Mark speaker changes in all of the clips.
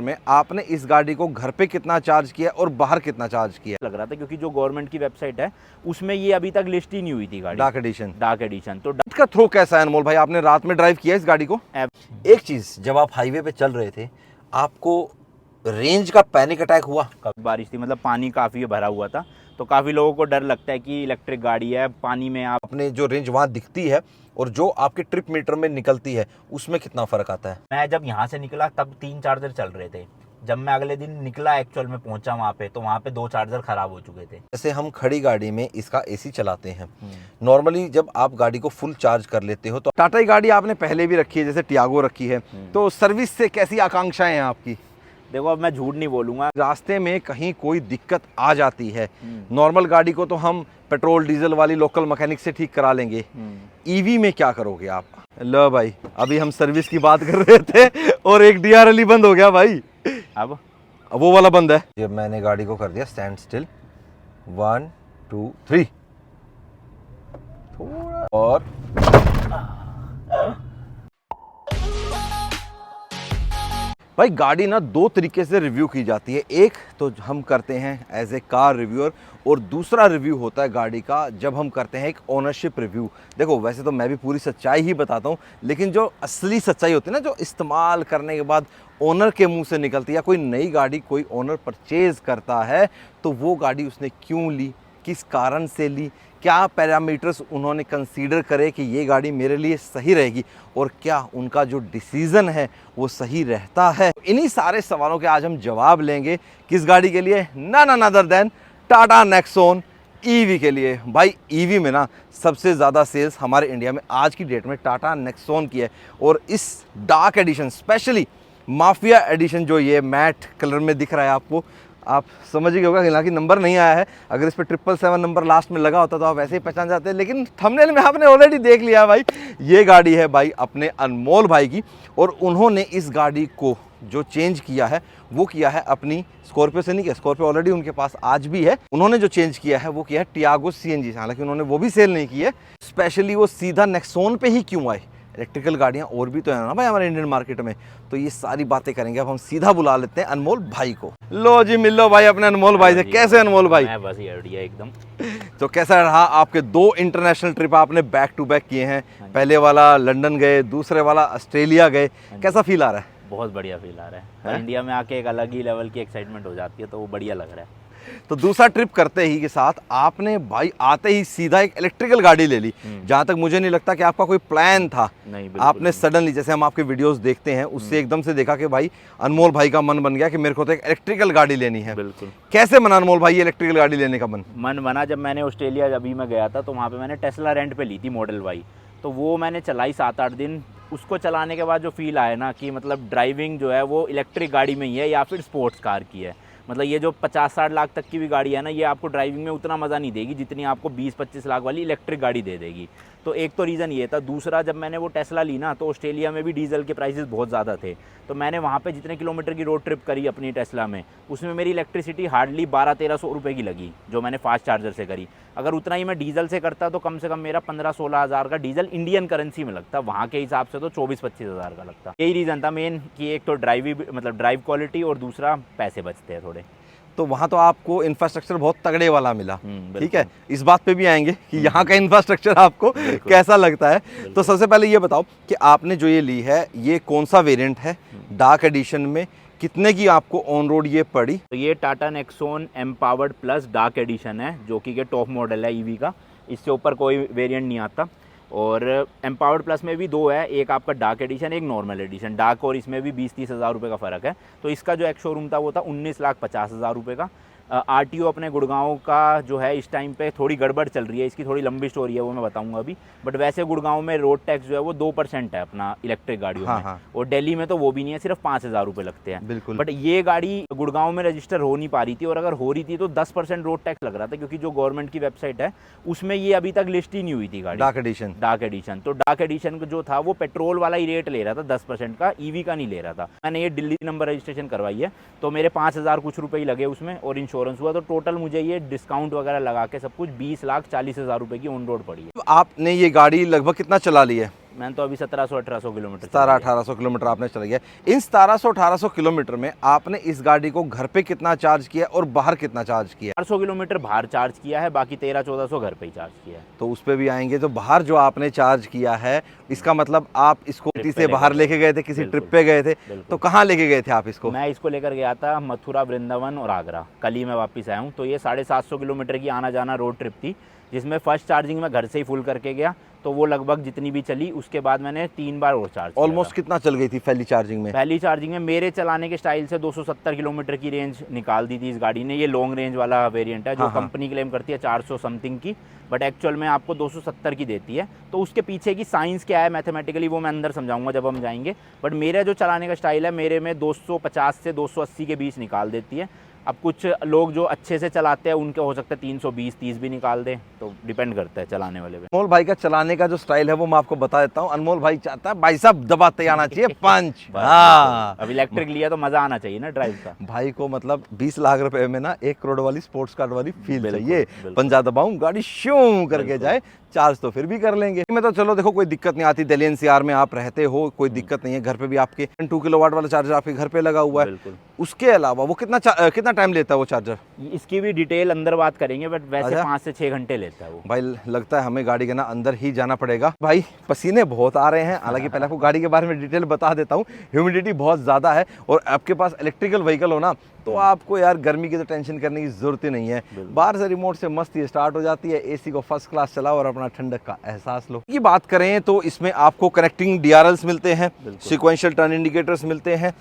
Speaker 1: में आपने इस गाड़ी को घर पे कितना चार्ज किया और बाहर कितना चार्ज किया?
Speaker 2: लग रहा था क्योंकि जो गवर्नमेंट की वेबसाइट है उसमें ये अभी तक लिस्ट ही नहीं हुई थी गाड़ी।
Speaker 1: Dark edition.
Speaker 2: डार्क एडिशन तो
Speaker 1: इसका थ्रो कैसा है अनमोल भाई? आपने रात में ड्राइव किया इस गाड़ी को? एक चीज, जब आप हाईवे पे चल रहे थे आपको रेंज का पैनिक अटैक हुआ?
Speaker 2: बारिश थी, मतलब पानी काफ़ी भरा हुआ था, तो काफ़ी लोगों को डर लगता है कि इलेक्ट्रिक गाड़ी है, पानी में आप
Speaker 1: अपने जो रेंज वहाँ दिखती है और जो आपके ट्रिप मीटर में निकलती है उसमें कितना फर्क आता है?
Speaker 2: मैं जब यहाँ से निकला तब 3 चार्जर चल रहे थे। जब मैं अगले दिन निकला एक्चुअल में पहुंचा वहाँ पे, तो वहाँ पे 2 चार्जर खराब हो चुके थे।
Speaker 1: जैसे हम खड़ी गाड़ी में इसका एसी चलाते हैं, नॉर्मली जब आप गाड़ी को फुल चार्ज कर लेते हो तो टाटा की गाड़ी आपने पहले भी रखी है, जैसे टियागो रखी है, तो सर्विस से कैसी आकांक्षाएं हैं आपकी?
Speaker 2: देखो अब मैं झूठ नहीं बोलूँगा,
Speaker 1: रास्ते में कहीं कोई दिक्कत आ जाती है, नॉर्मल गाड़ी को तो हम पेट्रोल डीजल वाली लोकल मैकेनिक से ठीक करा लेंगे, ईवी में क्या करोगे आप? लो भाई, अभी हम सर्विस की बात कर रहे थे और एक DRL बंद हो गया भाई।
Speaker 2: अब
Speaker 1: वो वाला बंद है। जब मैंने गाड़ी को कर दिया स्टैंड स्टिल, 1 2 3, थोड़ा और भाई गाड़ी ना 2 तरीके से रिव्यू की जाती है। एक तो हम करते हैं एज ए कार रिव्यूअर और दूसरा रिव्यू होता है गाड़ी का जब हम करते हैं एक ओनरशिप रिव्यू। देखो वैसे तो मैं भी पूरी सच्चाई ही बताता हूँ, लेकिन जो असली सच्चाई होती है ना, जो इस्तेमाल करने के बाद ओनर के मुंह से निकलती है, कोई नई गाड़ी कोई ओनर परचेज़ करता है तो वो गाड़ी उसने क्यों ली, किस कारण से ली, क्या पैरामीटर्स उन्होंने कंसीडर करे कि ये गाड़ी मेरे लिए सही रहेगी और क्या उनका जो डिसीज़न है वो सही रहता है। इन्हीं सारे सवालों के आज हम जवाब लेंगे। किस गाड़ी के लिए? None other than Tata Nexon EV के लिए। भाई ईवी में ना सबसे ज़्यादा सेल्स हमारे इंडिया में आज की डेट में टाटा नेक्सॉन की है और इस dark edition, specially mafia edition, जो ये मैट कलर में दिख रहा है आपको, आप समझ ही होगा, हालांकि नंबर नहीं आया है, अगर इस पर 777 नंबर लास्ट में लगा होता तो आप वैसे ही पहचान जाते हैं, लेकिन थंबनेल में आपने ऑलरेडी देख लिया भाई, ये गाड़ी है भाई अपने अनमोल भाई की और उन्होंने इस गाड़ी को जो चेंज किया है वो किया है अपनी स्कॉर्पियो से नहीं किया, स्कॉर्पियो ऑलरेडी उनके पास आज भी है, उन्होंने जो चेंज किया है वो किया है टियागो CNG से। हालांकि उन्होंने वो भी सेल नहीं की है, स्पेशली वो सीधा नेक्सॉन पे ही क्यों आए? इलेक्ट्रिकल गाड़ियाँ और भी तो है ना भाई हमारे इंडियन मार्केट में, तो ये सारी बातें करेंगे। अब हम सीधा बुला लेते हैं अनमोल भाई को। लो जी, मिल लो भाई अपने अनमोल भाई से। कैसे अनमोल भाई?
Speaker 2: मैं बस बढ़िया एकदम।
Speaker 1: तो कैसा रहा आपके 2 इंटरनेशनल ट्रिप आपने बैक टू बैक किए हैं? पहले वाला लंदन गए, दूसरे वाला ऑस्ट्रेलिया गए, कैसा फील आ रहा है?
Speaker 2: बहुत बढ़िया फील आ रहा है। इंडिया में आके एक अलग ही लेवल की एक्साइटमेंट हो जाती है, तो वो बढ़िया लग रहा है।
Speaker 1: तो दूसरा ट्रिप करते ही के साथ आपने भाई आते ही सीधा एक इलेक्ट्रिकल गाड़ी ले ली। जहां तक मुझे नहीं लगता कि आपका कोई प्लान था,
Speaker 2: नहीं,
Speaker 1: आपने सडनली, जैसे हम आपके वीडियोस देखते हैं उससे एकदम से देखा कि भाई अनमोल भाई का मन बन गया कि मेरे को तो एक इलेक्ट्रिकल गाड़ी लेनी है।
Speaker 2: बिल्कुल।
Speaker 1: कैसे बना अनमोल भाई ये इलेक्ट्रिकल गाड़ी लेने का
Speaker 2: मन बना? जब मैंने ऑस्ट्रेलिया अभी मैं गया था तो वहाँ पे मैंने टेस्ला रेंट पे ली थी मॉडल वाई, तो वो मैंने चलाई 7-8 दिन। उसको चलाने के बाद जो फील आया ना कि मतलब ड्राइविंग जो है वो इलेक्ट्रिक गाड़ी में ही है या फिर स्पोर्ट्स कार की है। मतलब ये जो 50-60 लाख तक की भी गाड़ी है ना, ये आपको ड्राइविंग में उतना मज़ा नहीं देगी जितनी आपको 20-25 लाख वाली इलेक्ट्रिक गाड़ी दे देगी। तो एक तो रीज़न ये था। दूसरा, जब मैंने वो टेस्ला ली ना तो ऑस्ट्रेलिया में भी डीजल के प्राइसेस बहुत ज़्यादा थे, तो मैंने वहाँ पे जितने किलोमीटर की रोड ट्रिप करी अपनी टेस्ला में, उसमें मेरी इलेक्ट्रिसिटी हार्डली 1200-1300 रुपये की लगी, जो मैंने फास्ट चार्जर से करी। अगर उतना ही मैं डीजल से करता तो कम से कम मेरा 15-16 हज़ार का डीजल इंडियन करेंसी में लगता, वहाँ के हिसाब से तो 24-25 हज़ार का लगता। यही रीज़न था मेन कि एक तो ड्राइव क्वालिटी और दूसरा पैसे बचते हैं थोड़े।
Speaker 1: तो वहाँ तो आपको इंफ्रास्ट्रक्चर बहुत तगड़े वाला मिला। ठीक है, इस बात पे भी आएंगे कि यहाँ का इंफ्रास्ट्रक्चर आपको कैसा लगता है। तो सबसे पहले ये बताओ कि आपने जो ये ली है ये कौन सा वेरिएंट है डार्क एडिशन में, कितने की आपको ऑन रोड ये पड़ी?
Speaker 2: तो ये Tata Nexon empowered plus dark edition है, जो कि टॉप मॉडल है ईवी का, इससे ऊपर कोई वेरिएंट नहीं आता। और एम्पावर्ड प्लस में भी 2 है, एक आपका डार्क एडिशन, एक नॉर्मल एडिशन। डार्क और इसमें भी 20-30 हज़ार रुपये का फ़र्क है। तो इसका जो एक शोरूम था वो था 19,50,000 रुपये का। RTO अपने गुड़गांव का जो है इस टाइम पे थोड़ी गड़बड़ चल रही है, इसकी थोड़ी लंबी स्टोरी है, वो मैं बताऊंगा अभी। बट वैसे गुड़गांव में रोड टैक्स जो है वो 2% है अपना इलेक्ट्रिक गाड़ियों में।
Speaker 1: हाँ।
Speaker 2: और दिल्ली में तो वो भी नहीं है, सिर्फ 5,000 रुपये लगते हैं।
Speaker 1: बिल्कुल।
Speaker 2: बट ये गाड़ी गुड़गांव में रजिस्टर हो नहीं पा रही थी, और अगर हो रही थी तो 10% रोड टैक्स लग रहा था, क्योंकि जो गवर्नमेंट की वेबसाइट है उसमें ये अभी तक लिस्ट ही नहीं हुई थी गाड़ी। डार्क एडिशन तो डार्क एडिशन जो था वो पेट्रोल वाला ही रेट ले रहा था 10% का, ईवी का नहीं ले रहा था। मैंने ये दिल्ली नंबर रजिस्ट्रेशन करवाई है, तो मेरे 5,000 कुछ रुपये ही लगे उसमें और इंश्योरेंस हुआ, तो टोटल मुझे ये डिस्काउंट वगैरह लगा के सब कुछ 20,40,000 रुपए की ऑन रोड पड़ी है।
Speaker 1: आपने ये गाड़ी लगभग कितना चला ली है?
Speaker 2: मैंने तो अभी 1700-1800 किलोमीटर
Speaker 1: 1700-1800 किलोमीटर आपने चलाई है। इन 1700-1800 किलोमीटर में आपने इस गाड़ी को घर पे कितना चार्ज किया और बाहर कितना चार्ज किया?
Speaker 2: 400 किलोमीटर बाहर चार्ज किया है, बाकी 1300-1400 घर पे ही चार्ज किया है।
Speaker 1: तो उस पे भी आएंगे। तो बाहर जो आपने चार्ज किया है, इसका मतलब आप इसको
Speaker 2: ट्रिप पे
Speaker 1: से बाहर लेके गए थे, किसी
Speaker 2: बिल्कुल,
Speaker 1: ट्रिप पे गए थे?
Speaker 2: बिल्कुल।
Speaker 1: तो कहाँ लेके गए थे आप इसको?
Speaker 2: मैं इसको लेकर गया था मथुरा, वृंदावन और आगरा। कल ही मैं वापस आया हूँ। तो ये 750 किलोमीटर की आना जाना रोड ट्रिप थी, जिसमें फर्स्ट चार्जिंग मैं घर से ही फुल करके गया, तो वो लगभग जितनी भी चली, उसके बाद मैंने 3 बार और चार्ज किया।
Speaker 1: ऑलमोस्ट कितना चल गई थी पहली चार्जिंग में?
Speaker 2: पहली चार्जिंग में मेरे चलाने के स्टाइल से 270 किलोमीटर की रेंज निकाल दी थी इस गाड़ी ने। ये लॉन्ग रेंज वाला वेरिएंट है, जो
Speaker 1: हाँ, हाँ।
Speaker 2: कंपनी क्लेम करती है 400 समथिंग की, बट एक्चुअल में आपको 270 की देती है। तो उसके पीछे की साइंस क्या है मैथमेटिकली, वो मैं अंदर समझाऊंगा जब हम जाएंगे। बट मेरा जो चलाने का स्टाइल है, मेरे में 250 से 280 के बीच निकाल देती है। अब कुछ लोग जो अच्छे से चलाते हैं उनके हो सकता है 320-30 भी निकाल दें, तो डिपेंड करता है चलाने वाले पे।
Speaker 1: अनमोल भाई का चलाने का जो स्टाइल है वो मैं आपको बता देता हूँ। अनमोल भाई चाहता है भाई साहब दबाते आना चाहिए पंच। हाँ,
Speaker 2: अब इलेक्ट्रिक लिया तो मजा आना चाहिए ना ड्राइव का।
Speaker 1: भाई को मतलब 20 लाख रुपए में ना 1 करोड़ वाली स्पोर्ट्स कार वाली फील
Speaker 2: बिल्कुल,
Speaker 1: चाहिए।
Speaker 2: बिल्कुल।
Speaker 1: पंजा दबाऊं, गाड़ी शूं करके
Speaker 2: बिल्कुल।
Speaker 1: जाए, चार्ज तो फिर भी कर लेंगे। मैं तो चलो देखो कोई दिक्कत नहीं आती, दिल्ली एनसीआर में आप रहते हो, कोई दिक्कत नहीं है। घर पे भी आपके 2 किलोवाट वाला चार्जर आपके घर पे लगा हुआ है।
Speaker 2: बिल्कुल।
Speaker 1: उसके अलावा वो कितना टाइम लेता है वो चार्जर?
Speaker 2: इसकी भी डिटेल अंदर बात करेंगे, बट वैसे
Speaker 1: अच्छा।
Speaker 2: 5 से 6 घंटे लेता है वो।
Speaker 1: भाई लगता है हमें गाड़ी के ना अंदर ही जाना पड़ेगा। भाई पसीने बहुत आ रहे हैं। हालांकि पहले आपको गाड़ी के बारे में डिटेल बता देता हूँ। ह्यूमिडिटी बहुत ज़्यादा है, और आपके पास इलेक्ट्रिकल व्हीकल हो ना, तो आपको यार गर्मी की तो टेंशन करने की ज़रूरत ही नहीं है। बाहर से रिमोट से मस्ती स्टार्ट हो जाती है, एसी को फर्स्ट क्लास चलाओ और अपना ठंडक का एहसास लो। की बात करें तो इसमें आपको कनेक्टिंग DRLs मिलते हैं, सिक्वेंशियल टर्न इंडिकेटर्स मिलते हैं,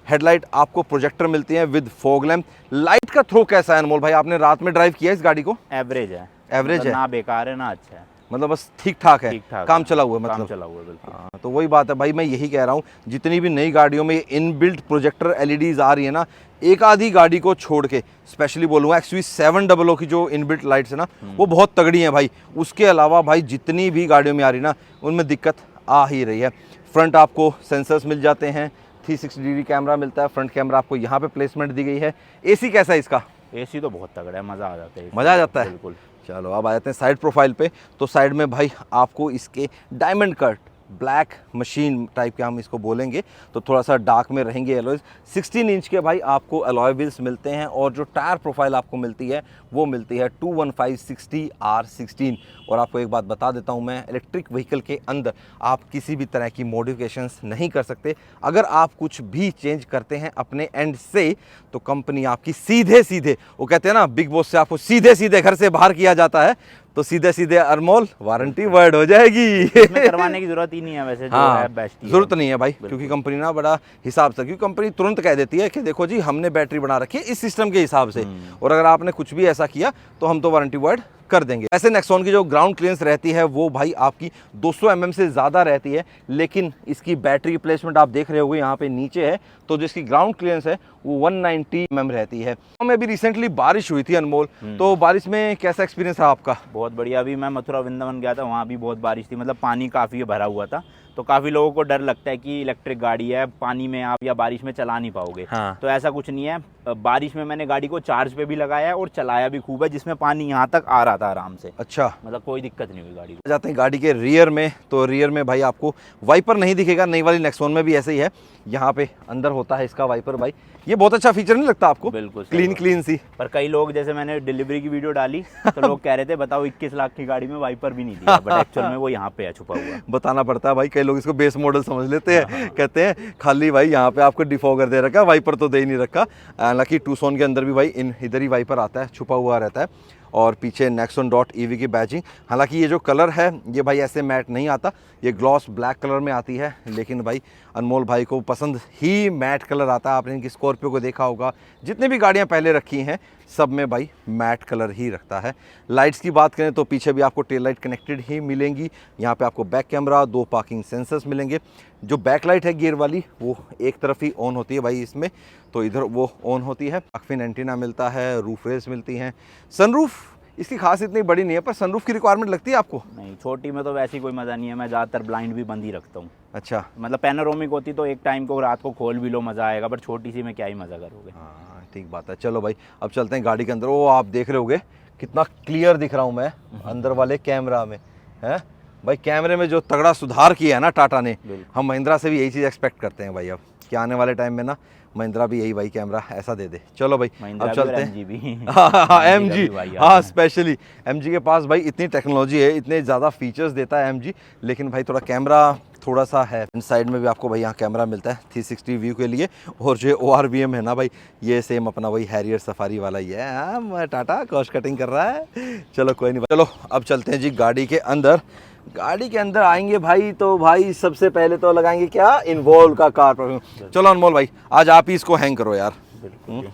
Speaker 1: हेडलाइट आपको प्रोजेक्टर मिलती है विद फॉग लैम्प। लाइट का थ्रो कैसा है अनमोल भाई? आपने रात में ड्राइव किया इस गाड़ी को?
Speaker 2: एवरेज है।
Speaker 1: एवरेज
Speaker 2: मतलब
Speaker 1: है,
Speaker 2: ना बेकार है ना अच्छा है,
Speaker 1: मतलब बस ठीक ठाक है,
Speaker 2: ठीक-ठाक
Speaker 1: काम
Speaker 2: है।
Speaker 1: चला हुआ है
Speaker 2: काम
Speaker 1: मतलब।
Speaker 2: चला हुआ है, बिल्कुल।
Speaker 1: हाँ, तो वही बात है भाई, मैं यही कह रहा हूँ, जितनी भी नई गाड़ियों में इनबिल्ट प्रोजेक्टर LEDs आ रही है ना, एक आधी गाड़ी को छोड़ के, स्पेशली बोलूँगा XUV700 की जो इनबिल्ट लाइट्स है ना, वो बहुत तगड़ी हैं भाई। उसके अलावा भाई जितनी भी गाड़ियों में आ रही है ना, उनमें दिक्कत आ ही रही है। फ्रंट आपको सेंसर्स मिल जाते हैं, 360 डिग्री कैमरा मिलता है, फ्रंट कैमरा आपको यहाँ पे प्लेसमेंट दी गई है। AC कैसा है इसका?
Speaker 2: एसी तो बहुत तगड़ा है, मज़ा आ जाता है।
Speaker 1: मज़ा आ जाता है,
Speaker 2: बिल्कुल।
Speaker 1: चलो अब आ जाते हैं साइड प्रोफाइल पे। तो साइड में भाई आपको इसके diamond cut black machine type के हम इसको बोलेंगे, तो थोड़ा सा डार्क में रहेंगे एलॉयज। 16 इंच के भाई आपको अलॉय व्हील्स मिलते हैं, और जो टायर प्रोफाइल आपको मिलती है वो मिलती है 215/60R16। और आपको एक बात बता देता हूं मैं, इलेक्ट्रिक व्हीकल के अंदर आप किसी भी तरह की मॉडिफिकेशंस नहीं कर सकते। अगर आप कुछ भी चेंज करते हैं अपने एंड से, तो कंपनी आपकी सीधे सीधे, वो कहते हैं ना बिग बॉस से आपको सीधे सीधे घर से बाहर किया जाता है, तो सीधे सीधे अनमोल वारंटी वर्ड हो जाएगी।
Speaker 2: इसमें करवाने की जरूरत ही नहीं है वैसे, जो
Speaker 1: हाँ,
Speaker 2: है बेस्ट ही है।
Speaker 1: जरूरत नहीं है भाई, क्योंकि कंपनी ना बड़ा हिसाब से, क्योंकि कंपनी तुरंत कह देती है कि देखो जी हमने बैटरी बना रखी है इस सिस्टम के हिसाब से, और अगर आपने कुछ भी ऐसा किया तो हम तो वारंटी वर्ड कर देंगे। ऐसे नेक्सॉन की जो ग्राउंड क्लियरेंस रहती है वो भाई आपकी 200 mm से ज़्यादा रहती है, लेकिन इसकी बैटरी प्लेसमेंट आप देख रहे होगे यहाँ पे नीचे है, तो जो इसकी ग्राउंड क्लियरेंस है वो 190 mm रहती है। हमें भी रिसेंटली बारिश हुई थी अनमोल, तो बारिश में कैसा एक्सपीरियंस रहा आपका?
Speaker 2: बहुत बढ़िया। अभी मैं मथुरा वृंदावन गया था, वहाँ भी बहुत बारिश थी, मतलब पानी काफ़ी भरा हुआ था। तो काफ़ी लोगों को डर लगता है कि इलेक्ट्रिक गाड़ी है, पानी में आप या बारिश में चला नहीं पाओगे।
Speaker 1: हाँ।
Speaker 2: तो ऐसा कुछ नहीं है। बारिश में मैंने गाड़ी को चार्ज पे भी लगाया है और चलाया भी खूब है, जिसमें पानी यहाँ तक आ रहा था आराम से।
Speaker 1: अच्छा,
Speaker 2: मतलब कोई दिक्कत नहीं हुई गाड़ी को।
Speaker 1: जाते हैं गाड़ी के रियर में, तो रियर में भाई आपको वाइपर नहीं दिखेगा, नई वाली नेक्सॉन में भी ऐसे ही है, यहाँ पे अंदर होता है इसका वाइपर। भाई ये बहुत अच्छा फीचर नहीं लगता आपको?
Speaker 2: बिल्कुल
Speaker 1: क्लीन सी।
Speaker 2: पर कई लोग, जैसे मैंने डिलीवरी की वीडियो डाली तो लोग कह रहे थे बताओ 21 लाख की गाड़ी में वाइपर भी नहीं दिया, बट एक्चुअल में वो यहाँ पे है छुपा हुआ।
Speaker 1: बताना पड़ता है भाई, कई लोग इसको बेस मॉडल समझ लेते हैं, कहते हैं खाली भाई यहाँ पे आपको डिफॉगर दे रखा है, वाइपर तो दे ही नहीं रखा। हालांकि टूसॉन के अंदर भी भाई इधर ही वाइपर आता है, छुपा हुआ रहता है। और पीछे Nexon.ev की बैजिंग। हालांकि ये जो कलर है ये भाई ऐसे मैट नहीं आता, ये ग्लॉस ब्लैक कलर में आती है, लेकिन भाई अनमोल भाई को पसंद ही मैट कलर आता है। आपने इनकी स्कॉर्पियो को देखा होगा, जितनी भी गाड़ियां पहले रखी हैं सब में भाई मैट कलर ही रखता है। लाइट्स की बात करें तो पीछे भी आपको टेल लाइट कनेक्टेड ही मिलेंगी। यहाँ पे आपको बैक कैमरा, 2 पार्किंग सेंसर्स मिलेंगे। जो बैक लाइट है गियर वाली वो एक तरफ ही ऑन होती है भाई इसमें, तो इधर वो ऑन होती है। अक्फिन एंटीना मिलता है, रूफ रेस मिलती हैं। सनरूफ इसकी खास इतनी बड़ी नहीं है, पर सनरूफ की रिक्वायरमेंट लगती है आपको?
Speaker 2: नहीं, छोटी में तो वैसे ही कोई मज़ा नहीं है। मैं ज़्यादातर ब्लाइंड भी बंद ही रखता हूँ।
Speaker 1: अच्छा,
Speaker 2: मतलब पैनोरामिक होती तो एक टाइम को रात को खोल भी लो, मज़ा आएगा, बट छोटी सी में क्या ही मज़ा करोगे।
Speaker 1: हाँ ठीक बात है। चलो भाई अब चलते हैं गाड़ी के अंदर। वो आप देख रहे होगे कितना क्लियर दिख रहा हूँ मैं अंदर वाले कैमरा में, है भाई कैमरे में जो तगड़ा सुधार किया है ना टाटा ने,
Speaker 2: बिल्कुल।
Speaker 1: हम महिंद्रा से भी यही चीज़ एक्सपेक्ट करते हैं भाई अब कि आने वाले टाइम में ना महिंद्रा भी यही भाई कैमरा ऐसा दे दे। चलो भाई
Speaker 2: महिंद्रा
Speaker 1: अब
Speaker 2: भी और
Speaker 1: चलते हैं।
Speaker 2: MG भी।
Speaker 1: हाँ
Speaker 2: MG
Speaker 1: एम
Speaker 2: का
Speaker 1: जी,
Speaker 2: भी भाई
Speaker 1: हाँ
Speaker 2: आता है।
Speaker 1: स्पेशली एम जी के पास भाई इतनी टेक्नोलॉजी है, इतने ज़्यादा फीचर्स देता है एम जी, लेकिन भाई थोड़ा कैमरा थोड़ा सा है। इन साइड में भी आपको भाई यहाँ कैमरा मिलता है 360 व्यू के लिए। और जो ORVM है ना भाई, ये सेम अपना वही हैरियर सफारी वाला ही है। हाँ टाटा कॉस्ट कटिंग कर रहा है। चलो कोई नहीं, चलो अब चलते हैं जी गाड़ी के अंदर। गाड़ी के अंदर आएंगे भाई तो भाई सबसे पहले तो लगाएंगे क्या, इन्वॉल्व का कार परफ्यूम। चलो अनमोल भाई आज आप ही इसको हैंग करो यार।
Speaker 2: बिल्कुल।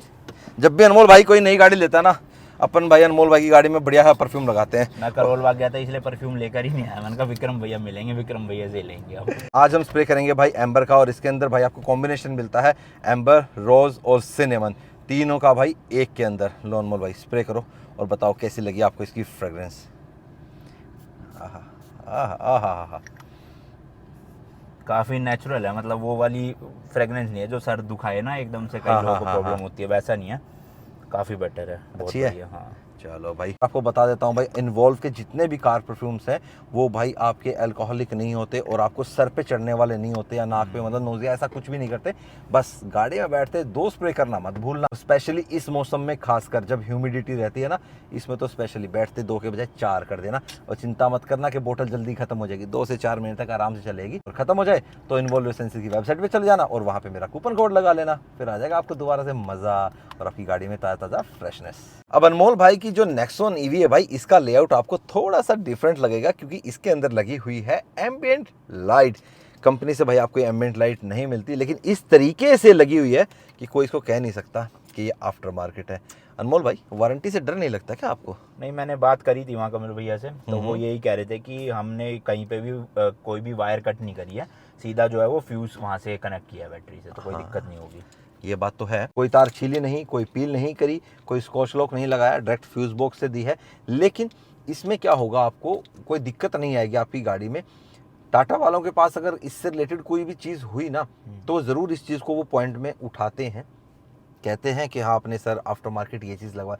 Speaker 1: जब भी अनमोल भाई कोई नई गाड़ी लेता है ना, अपन भाई अनमोल भाई की गाड़ी में बढ़िया परफ्यूम लगाते हैं।
Speaker 2: मैं करोल बाग गया था इसलिए परफ्यूम लेकर ही नहीं आया। मैंने कहा विक्रम भैया मिलेंगे, विक्रम भैया से लेंगे अब।
Speaker 1: आज हम स्प्रे करेंगे भाई एम्बर का, और इसके अंदर भाई आपको कॉम्बिनेशन मिलता है एम्बर, रोज और सिनेमन, तीनों का भाई एक के अंदर। लो अनमोल भाई स्प्रे करो और बताओ कैसी लगी आपको इसकी फ्रेग्रेंस। आहा आहा आहा आहा।
Speaker 2: काफ़ी नेचुरल है, मतलब वो वाली फ्रेगनेंस नहीं है जो सर दुखाए ना एकदम से, कई
Speaker 1: हाँ,
Speaker 2: लोगों को
Speaker 1: हाँ,
Speaker 2: प्रॉब्लम
Speaker 1: हाँ।
Speaker 2: होती है, वैसा नहीं है। काफ़ी बेटर है, बहुत
Speaker 1: अच्छी है?
Speaker 2: बढ़िया, हाँ।
Speaker 1: चलो भाई आपको बता देता हूँ भाई, इन्वॉल्व के जितने भी कार परफ्यूम्स हैं वो भाई आपके अल्कोहलिक नहीं होते और आपको सर पे चढ़ने वाले नहीं होते या नाक पे मतलब नोजिया, ऐसा कुछ भी नहीं करते। बस गाड़ी में बैठते 2 स्प्रे करना मत भूलना, स्पेशली इस मौसम में खासकर जब ह्यूमिडिटी रहती है ना, इसमें तो स्पेशली बैठते 2 के बजाय 4 कर देना। और चिंता मत करना कि बोतल जल्दी खत्म हो जाएगी, 2 से 4 मिनट तक आराम से चलेगी। और खत्म हो जाए तो इन्वॉल्व एसेंशियल की वेबसाइट पे चले जाना और वहाँ पे मेरा कूपन कोड लगा लेना, फिर आ जाएगा आपको दोबारा से मजा और आपकी गाड़ी में ताज़ा ताज़ा फ्रेशनेस। अब अनमोल भाई की जो नेक्सॉन ईवी है भाई, इसका लेआउट आपको थोड़ा सा डिफरेंट लगेगा क्योंकि इसके अंदर लगी हुई है एम्बिएंट लाइट। कंपनी से भाई आपको एम्बिएंट लाइट नहीं मिलती, लेकिन इस तरीके से लगी हुई है कि कोई इसको कह नहीं सकता कि ये आफ्टर मार्केट है। अनमोल भाई वारंटी से डर नहीं लगता क्या आपको?
Speaker 2: नहीं, मैंने बात करी थी वहाँ कमल भैया से, तो वो यही कह रहे थे कि हमने कहीं पे भी कोई भी वायर कट नहीं करी है, सीधा जो है वो फ्यूज वहाँ से कनेक्ट किया है बैटरी से, तो कोई दिक्कत नहीं होगी।
Speaker 1: ये बात तो है, कोई तार छीली नहीं, कोई पील नहीं करी, कोई स्कॉच लॉक नहीं लगाया, डायरेक्ट फ्यूज बॉक्स से दी है। लेकिन इसमें क्या होगा, आपको कोई दिक्कत नहीं आएगी आपकी गाड़ी में। टाटा वालों के पास अगर इससे रिलेटेड कोई भी चीज़ हुई ना, तो ज़रूर इस चीज़ को वो पॉइंट में उठाते हैं, कहते हैं कि हाँ आपने सर आफ्टर मार्केट ये चीज़ लगवा।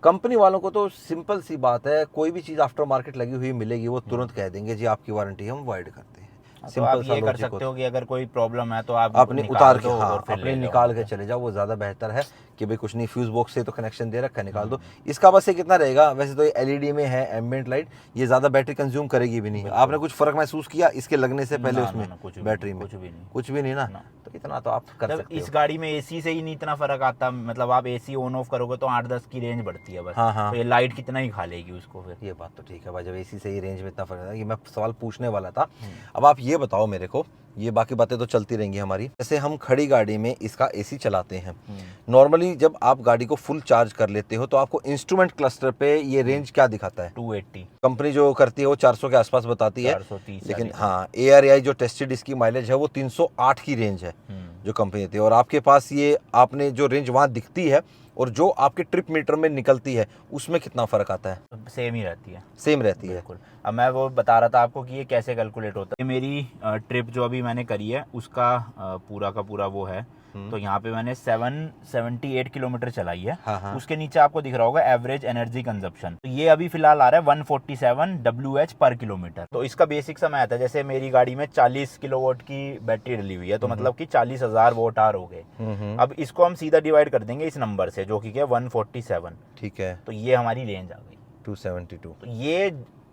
Speaker 1: कंपनी वालों को तो सिंपल सी बात है, कोई भी चीज़ आफ्टर मार्केट लगी हुई मिलेगी वो तुरंत कह देंगे जी आपकी वारंटी हम वाइड करते हैं।
Speaker 2: तो आप ये कर सकते हो कि अगर कोई प्रॉब्लम है तो आप
Speaker 1: अपने
Speaker 2: निकाल
Speaker 1: उतार के,
Speaker 2: दो
Speaker 1: हाँ
Speaker 2: और फिर
Speaker 1: अपने
Speaker 2: ले लो।
Speaker 1: निकाल के चले जाओ, वो ज़्यादा बेहतर है कि भाई कुछ नहीं, फ्यूज बॉक्स से तो कनेक्शन दे रखा है, निकाल दो। इसका बस ये कितना रहेगा, वैसे तो ये एलईडी में है एम्बिएंट लाइट, ये ज़्यादा बैटरी कंज्यूम करेगी भी नहीं। आपने कुछ फर्क महसूस किया इसके लगने से पहले
Speaker 2: ना,
Speaker 1: उसमें
Speaker 2: ना, कुछ भी
Speaker 1: बैटरी
Speaker 2: नहीं,
Speaker 1: में?
Speaker 2: कुछ भी नहीं
Speaker 1: ना,
Speaker 2: ना।
Speaker 1: तो इतना तो आप कर
Speaker 2: मतलब
Speaker 1: सकते
Speaker 2: इस
Speaker 1: हो।
Speaker 2: गाड़ी में एसी से ही नहीं इतना फर्क आता, मतलब आप एसी ऑन ऑफ करोगे तो 8-10 की रेंज बढ़ती है बस।
Speaker 1: हाँ, हाँ।
Speaker 2: तो ये लाइट कितना ही खा लेगी उसको फिर।
Speaker 1: ये बात तो ठीक है भाई, जब एसी से ही रेंज में इतना फर्क है, ये मैं सवाल पूछने वाला था। अब आप ये बताओ मेरे को, ये बाकी बातें तो चलती रहेंगी हमारी, जैसे हम खड़ी गाड़ी में इसका एसी चलाते हैं, नॉर्मली जब आप गाड़ी को फुल चार्ज कर लेते हो तो आपको इंस्ट्रूमेंट क्लस्टर पे ये रेंज क्या दिखाता है?
Speaker 2: 280,
Speaker 1: कंपनी जो करती है वो 400 के आसपास बताती है,
Speaker 2: 430,
Speaker 1: लेकिन
Speaker 2: 40।
Speaker 1: हाँ ARAI जो टेस्टेड इसकी माइलेज है वो 308 की रेंज है जो कंपनी देती है। और आपके पास ये आपने जो रेंज वहाँ दिखती है और जो आपके ट्रिप मीटर में निकलती है उसमें कितना फ़र्क आता है?
Speaker 2: सेम ही रहती है।
Speaker 1: सेम रहती है।
Speaker 2: बिल्कुल। अब मैं वो बता रहा था आपको कि ये कैसे कैलकुलेट होता है। ये मेरी ट्रिप जो अभी मैंने करी है उसका पूरा का पूरा वो है, तो यहाँ पे मैंने 778 किलोमीटर चलाई है।
Speaker 1: हाँ, हाँ।
Speaker 2: उसके नीचे आपको दिख रहा होगा एवरेज एनर्जी कंजप्शन, तो ये अभी फिलहाल आ रहा है 147 WH पर किलोमीटर। तो इसका बेसिक समय आता है, जैसे मेरी गाड़ी में 40 किलोवाट की बैटरी डली हुई है, तो मतलब कि 40,000 वोट आवर हो गए। अब इसको हम सीधा डिवाइड कर देंगे इस नंबर से जो कि क्या 147,
Speaker 1: ठीक है,
Speaker 2: तो ये हमारी रेंज आ गई
Speaker 1: 272।
Speaker 2: तो ये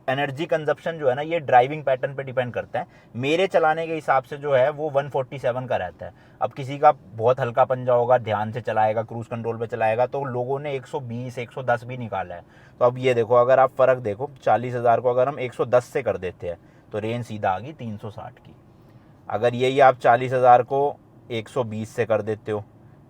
Speaker 2: एनर्जी कंजप्शन जो है ना, ये ड्राइविंग पैटर्न पे डिपेंड करता है। मेरे चलाने के हिसाब से जो है वो 147 का रहता है। अब किसी का बहुत हल्का पंजा होगा, ध्यान से चलाएगा, क्रूज कंट्रोल पे चलाएगा, तो लोगों ने 120 110 भी निकाला है। तो अब ये देखो, अगर आप फ़र्क देखो, 40,000 को अगर हम 110 से कर देते हैं तो रेंज सीधा आ गई 360 की। अगर यही आप 40,000 को 120 से कर देते हो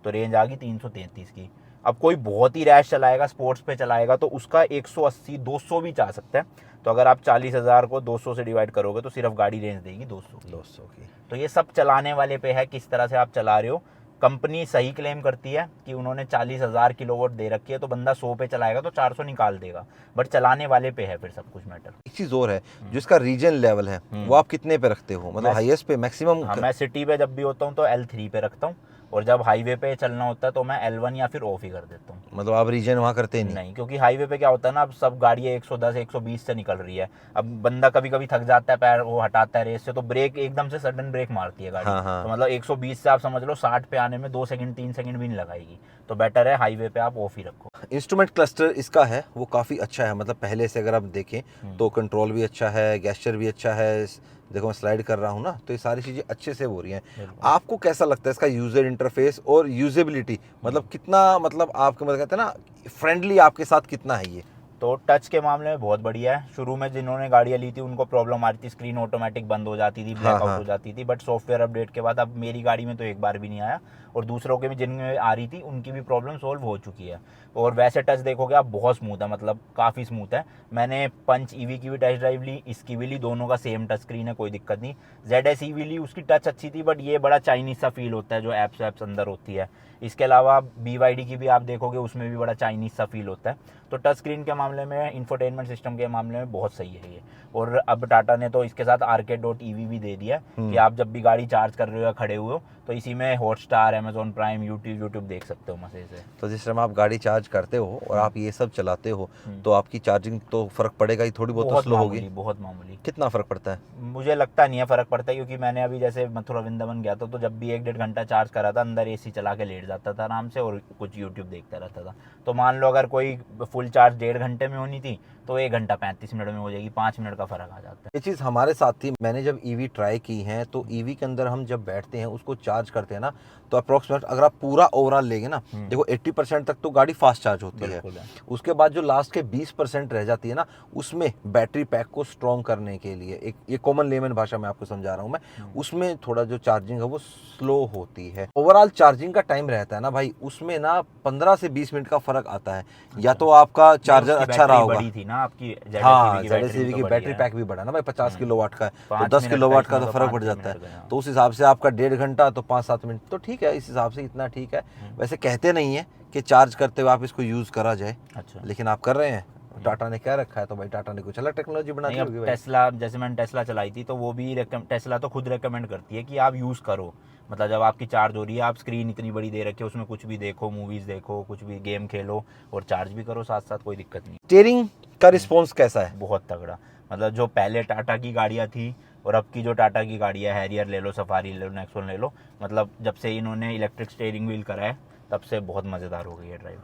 Speaker 2: तो रेंज आ गई 333 की। अब कोई बहुत ही रैश चलाएगा, स्पोर्ट्स पे चलाएगा, तो उसका 180 200 भी जा सकता है। तो अगर आप 40,000 को 200 से डिवाइड करोगे तो सिर्फ गाड़ी रेंज देगी 200 की। तो ये सब चलाने वाले पे है, किस तरह से आप चला रहे हो। कंपनी सही क्लेम करती है कि उन्होंने 40,000 किलोवाट दे रखी है, तो बंदा 100 पे चलाएगा तो 400 निकाल देगा, बट चलाने वाले पे है फिर सब कुछ मैटर।
Speaker 1: एक चीज़ और है, जो इसका रीजन लेवल है वो आप कितने पे रखते हो, मतलब हाईएस्ट पे, मैक्सिमम?
Speaker 2: हाँ, मैं सिटी पे जब भी होता हूँ तो L3 पे रखता हूँ, और जब हाईवे पे चलना होता है तो मैं L1 या फिर ऑफ ही कर देता हूँ।
Speaker 1: मतलब आप रीजन वहाँ करते ही नहीं?
Speaker 2: नहीं, क्योंकि हाईवे पे क्या होता है ना, अब सब गाड़ियाँ 110 120 से निकल रही है। अब बंदा कभी कभी थक जाता है, पैर वो हटाता है रेस से, तो ब्रेक एकदम से सडन ब्रेक मारती है गाड़ी।
Speaker 1: हाँ।
Speaker 2: तो मतलब 120 से आप समझ लो 60 पे आने में 2 सेकंड 3 सेकंड भी नहीं लगाएगी। तो बेटर है हाईवे पे आप ऑफ ही रखो।
Speaker 1: इंस्ट्रूमेंट क्लस्टर इसका है वो काफ़ी अच्छा है, मतलब पहले से अगर आप देखें तो कंट्रोल भी अच्छा है, गेस्चर भी अच्छा है। देखो मैं स्लाइड कर रहा हूँ ना, तो ये सारी चीज़ें अच्छे से हो रही हैं। आपको कैसा लगता है इसका यूज़र इंटरफेस और यूजेबिलिटी, मतलब कितना, मतलब आपके मतलब कहते हैं ना फ्रेंडली आपके साथ कितना है ये?
Speaker 2: तो टच के मामले में बहुत बढ़िया है। शुरू में जिन्होंने गाड़ियाँ ली थी उनको प्रॉब्लम आ रही थी, स्क्रीन ऑटोमेटिक बंद हो जाती थी, ब्लैकआउट
Speaker 1: हाँ।
Speaker 2: हो जाती थी। बट सॉफ्टवेयर अपडेट के बाद अब मेरी गाड़ी में तो एक बार भी नहीं आया, और दूसरों के भी जिनमें आ रही थी उनकी भी प्रॉब्लम सोल्व हो चुकी है। और वैसे टच देखोगे आप, बहुत स्मूथ है, मतलब काफ़ी स्मूथ है। मैंने पंच ईवी की भी टेस्ट ड्राइव ली, इसकी भी ली, दोनों का सेम टच स्क्रीन है, कोई दिक्कत नहीं। ZS ईवी ली, उसकी टच अच्छी थी, बट ये बड़ा चाइनीज सा फील होता है जो एप्स अंदर होती है। इसके अलावा BYD की भी आप देखोगे, उसमें भी बड़ा चाइनीज सा फील होता है। तो टच स्क्रीन के मामले में, इंफोटेनमेंट सिस्टम के मामले में बहुत सही है ये। और अब टाटा ने तो इसके साथ arcade.ev भी दे दिया कि आप जब भी गाड़ी चार्ज कर रहे हो या खड़े हुए हो तो इसी में हॉटस्टार, अमेजोन प्राइम, यूट्यूब देख सकते हो मजे से।
Speaker 1: तो जिस टाइम आप गाड़ी चार्ज करते हो और आप ये सब चलाते हो तो आपकी चार्जिंग तो फ़र्क पड़ेगा ही, थोड़ी बहुत तो स्लो होगी?
Speaker 2: बहुत मामूली।
Speaker 1: कितना फ़र्क पड़ता है?
Speaker 2: मुझे लगता नहीं है फ़र्क पड़ता है, क्योंकि मैंने अभी जैसे मथुरा वृंदावन गया था, तो जब भी 1-1.5 घंटा चार्ज करा था, अंदर AC चला के लेट जाता था आराम से और कुछ यूट्यूब देखता रहता था। तो मान लो अगर कोई फुल चार्ज 1.5 घंटे में होनी थी तो 1 घंटा 35 मिनट में हो जाएगी, 5 मिनट का फ़र्क आ जाता है।
Speaker 1: ये चीज़ हमारे साथ थी। मैंने जब ईवी ट्राई की हैं तो ईवी के अंदर हम जब बैठते हैं उसको चार्ज करते हैं ना, तो अप्रॉक्सीमेट अगर आप पूरा ओवरऑल लेंगे ना, देखो 80% तक तो गाड़ी फास्ट चार्ज होती है। उसके बाद जो लास्ट के 20% रह जाती है ना, उसमें बैटरी पैक को स्ट्रॉन्ग करने के लिए, एक ये कॉमन लेमन भाषा में आपको समझा रहा हूँ मैं, उसमें थोड़ा जो चार्जिंग है वो स्लो होती है। ओवरऑल चार्जिंग का टाइम रहता है ना भाई, उसमें ना 15 से 20 मिनट का फर्क आता है। या तो आपका चार्जर अच्छा रहा होगा,
Speaker 2: बड़ी थी ना आपकी
Speaker 1: हाँ ZS की बैटरी पैक भी बढ़ा ना भाई, 50 किलोवाट का है, तो 10 किलोवाट का तो फर्क पड़ जाता है। तो उस हिसाब से आपका 1.5 घंटा तो 5-7 मिनट तो ठीक है, इस हिसाब से इतना ठीक है। वैसे कहते नहीं है कि चार्ज करते हुए आप इसको यूज़ करा जाए,
Speaker 2: अच्छा,
Speaker 1: लेकिन आप कर रहे हैं। टाटा ने क्या रखा है, तो भाई टाटा ने कुछ अलग टेक्नोलॉजी बना दी होगी भाई।
Speaker 2: टेस्ला, जैसे मैंने टेस्ला चलाई थी तो वो भी टेस्ला तो खुद रेकमेंड करती है कि आप यूज़ करो। मतलब जब आपकी चार्ज हो रही है, आप स्क्रीन इतनी बड़ी दे रखी है, उसमें कुछ भी देखो, मूवीज़ देखो, कुछ भी गेम खेलो और चार्ज भी करो साथ साथ, कोई दिक्कत नहीं।
Speaker 1: स्टीयरिंग का रिस्पॉन्स कैसा है?
Speaker 2: बहुत तगड़ा। मतलब जो पहले टाटा की गाड़ियाँ थी और अब की जो टाटा की गाड़ियाँ, हैरियर ले लो, सफारी ले लो, नेक्सॉन ले लो, मतलब जब से इन्होंने इलेक्ट्रिक स्टीयरिंग व्हील करा है तब से बहुत मज़ेदार हो गई है ड्राइव।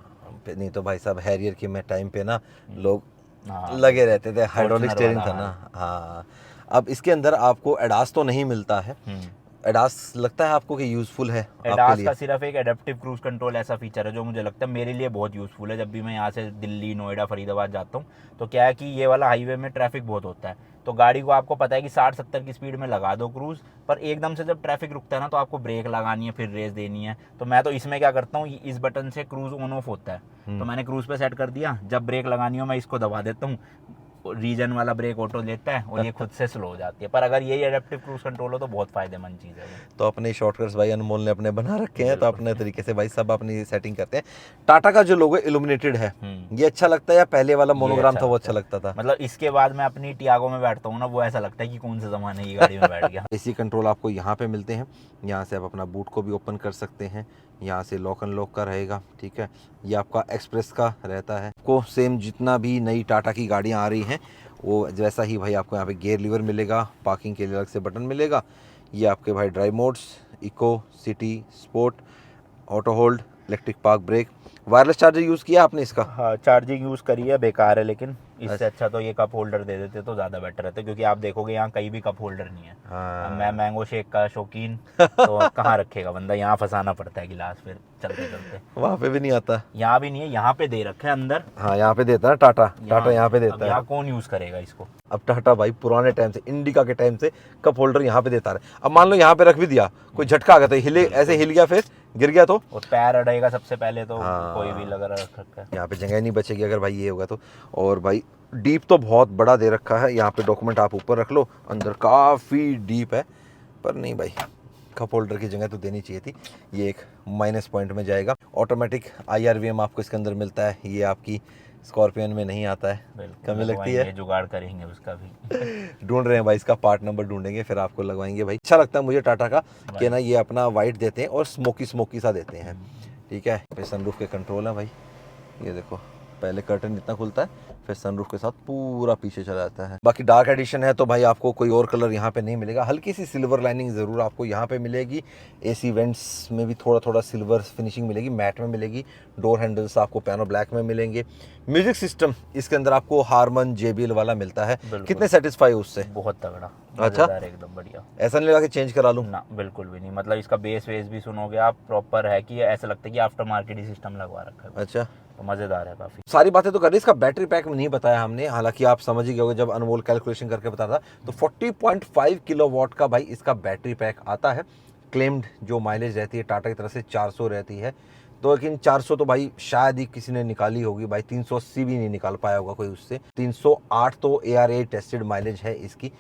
Speaker 1: नहीं तो भाई साहब, हैरियर के में टाइम पे ना लोग लगे रहते थे, हाइड्रोलिक स्टीयरिंग था ना। हाँ, अब इसके अंदर आपको एडास तो नहीं मिलता है। एडास लगता है आपको कि यूज़फुल है आपके
Speaker 2: एडास
Speaker 1: लिए?
Speaker 2: का सिर्फ एक एडेप्टिव क्रूज कंट्रोल ऐसा फीचर है जो मुझे लगता है मेरे लिए बहुत यूज़फुल है। जब भी मैं यहाँ से दिल्ली, नोएडा, फरीदाबाद जाता हूँ तो क्या है कि ये वाला हाईवे में ट्रैफिक बहुत होता है, तो गाड़ी को आपको पता है कि 60-70 की स्पीड में लगा दो क्रूज, पर एकदम से जब ट्रैफिक रुकता है ना तो आपको ब्रेक लगानी है, फिर रेस देनी है। तो मैं तो इसमें क्या करता हूँ, इस बटन से क्रूज ऑन ऑफ होता है, तो मैंने क्रूज पे सेट कर दिया, जब ब्रेक लगानी हो मैं इसको दबा देता हूँ, रीजन वाला ब्रेक ऑटो लेता है और ये खुद से स्लो हो जाती है। पर अगर यही एडेप्टिव क्रूज कंट्रोल हो तो बहुत फायदेमंद चीज़ है।
Speaker 1: तो अपने शॉर्टकट्स भाई अनमोल ने अपने बना रखे हैं, तो अपने तरीके से भाई सब अपनी सेटिंग करते हैं। टाटा का जो लोगो इल्यूमिनेटेड है, ये अच्छा लगता है या पहले वाला मोनोग्राम था वो अच्छा लगता था?
Speaker 2: मतलब इसके बाद मैं अपनी टियागो में बैठता हूँ ना, वो ऐसा लगता है कि कौन से ज़माने की गाड़ी में बैठ गया।
Speaker 1: एसी कंट्रोल आपको यहाँ पे मिलते हैं, यहाँ से आप अपना बूट को भी ओपन कर सकते हैं, यहाँ से लॉक अनलॉक का रहेगा, ठीक है। ये आपका एक्सप्रेस का रहता है। आपको सेम जितना भी नई टाटा की गाड़ियाँ आ रही हैं वो जैसा ही भाई आपको यहाँ पे गियर लीवर मिलेगा, पार्किंग के लिए अलग से बटन मिलेगा। ये आपके भाई drive modes, eco, city, sport, auto hold, electric park brake. Wireless charger use किया आपने इसका?
Speaker 2: हाँ, चार्जिंग यूज़ करी है, बेकार है, लेकिन इससे अच्छा तो ये कप होल्डर दे देते तो ज़्यादा बेटर रहता, क्योंकि आप देखोगे यहाँ कहीं भी कप होल्डर नहीं है।
Speaker 1: हाँ।
Speaker 2: मैं मैंगो शेक का शौकीन, तो कहाँ रखेगा बंदा, यहाँ फंसाना पड़ता है गिलास फिर चलते चलते।
Speaker 1: वहाँ पे भी नहीं आता?
Speaker 2: यहाँ भी नहीं है, यहाँ पे दे रखे हैं अंदर।
Speaker 1: हाँ, यहाँ पे देता है टाटा यहाँ पे देता है।
Speaker 2: यहाँ कौन यूज़ करेगा इसको?
Speaker 1: अब टाटा भाई पुराने टाइम से, इंडिका के टाइम से कप होल्डर यहाँ पे देता रहे। अब मान लो यहाँ पे रख भी दिया, कोई झटका आ गया तो हिले, ऐसे हिल गया, फिर गिर गया तो
Speaker 2: और पैर अड़ेगा सबसे पहले तो। कोई भी लगा रखा है,
Speaker 1: यहाँ पे जगह नहीं बचेगी अगर भाई ये होगा तो। और भाई डीप तो बहुत बड़ा दे रखा है, यहाँ पे डॉक्यूमेंट आप ऊपर रख लो, अंदर काफ़ी डीप है, पर नहीं भाई कप होल्डर की जगह तो देनी चाहिए थी। ये एक माइनस पॉइंट में जाएगा। ऑटोमेटिक IRVM आपको इसके अंदर मिलता है, ये आपकी स्कॉर्पियन में नहीं आता है,
Speaker 2: बिल्कुल
Speaker 1: कमी लगती
Speaker 2: लगवाएंगे,
Speaker 1: है।
Speaker 2: जुगाड़ करेंगे उसका भी।
Speaker 1: ढूंढ रहे हैं भाई, इसका पार्ट नंबर ढूंढेंगे फिर आपको लगवाएंगे भाई। अच्छा लगता है मुझे टाटा का कि ना ये अपना वाइट देते हैं और स्मोकी स्मोकी सा देते हैं, ठीक है। फिर सनरूफ के कंट्रोल है भाई, ये देखो पहले कर्टन इतना खुलता है, फिर सनरूफ के साथ पूरा पीछे चला जाता है। बाकी डार्क एडिशन है तो भाई आपको कोई और कलर यहाँ पे नहीं मिलेगा, हल्की सी सिल्वर लाइनिंग ज़रूर आपको यहाँ पे मिलेगी। एसी वेंट्स में भी थोड़ा थोड़ा सिल्वर फिनिशिंग मिलेगी, मैट में मिलेगी। डोर हैंडल्स आपको पियानो ब्लैक में मिलेंगे। म्यूजिक सिस्टम इसके अंदर आपको हारमन JBL वाला मिलता है। कितने सेटिस्फाई हो उससे?
Speaker 2: बहुत तगड़ा,
Speaker 1: अच्छा,
Speaker 2: मजेदार, एकदम बढ़िया।
Speaker 1: ऐसा नहीं लगा कि चेंज करा लूँ?
Speaker 2: ना बिल्कुल भी नहीं, मतलब इसका बेस वेस भी सुनोगे आप प्रॉपर है कि ऐसा लगता है कि आफ्टर मार्केट ही सिस्टम लगवा रखा है।
Speaker 1: अच्छा,
Speaker 2: तो मजेदार है काफी।
Speaker 1: सारी बातें तो कर दी, इसका बैटरी पैक नहीं बताया हमने, हालांकि आप समझ ही गए होंगे जब अनमोल कैलकुलेशन करके बताता तो 40.5 किलोवाट का भाई इसका बैटरी पैक आता है। क्लेम्ड जो माइलेज रहती है टाटा की तरफ से 400 रहती है, तो लेकिन 400 तो भाई शायद ही किसी ने निकाली होगी भाई, 380 भी नहीं निकाल पाया होगा कोई उससे। 308 तो ARA टेस्टेड माइलेज है इसकी,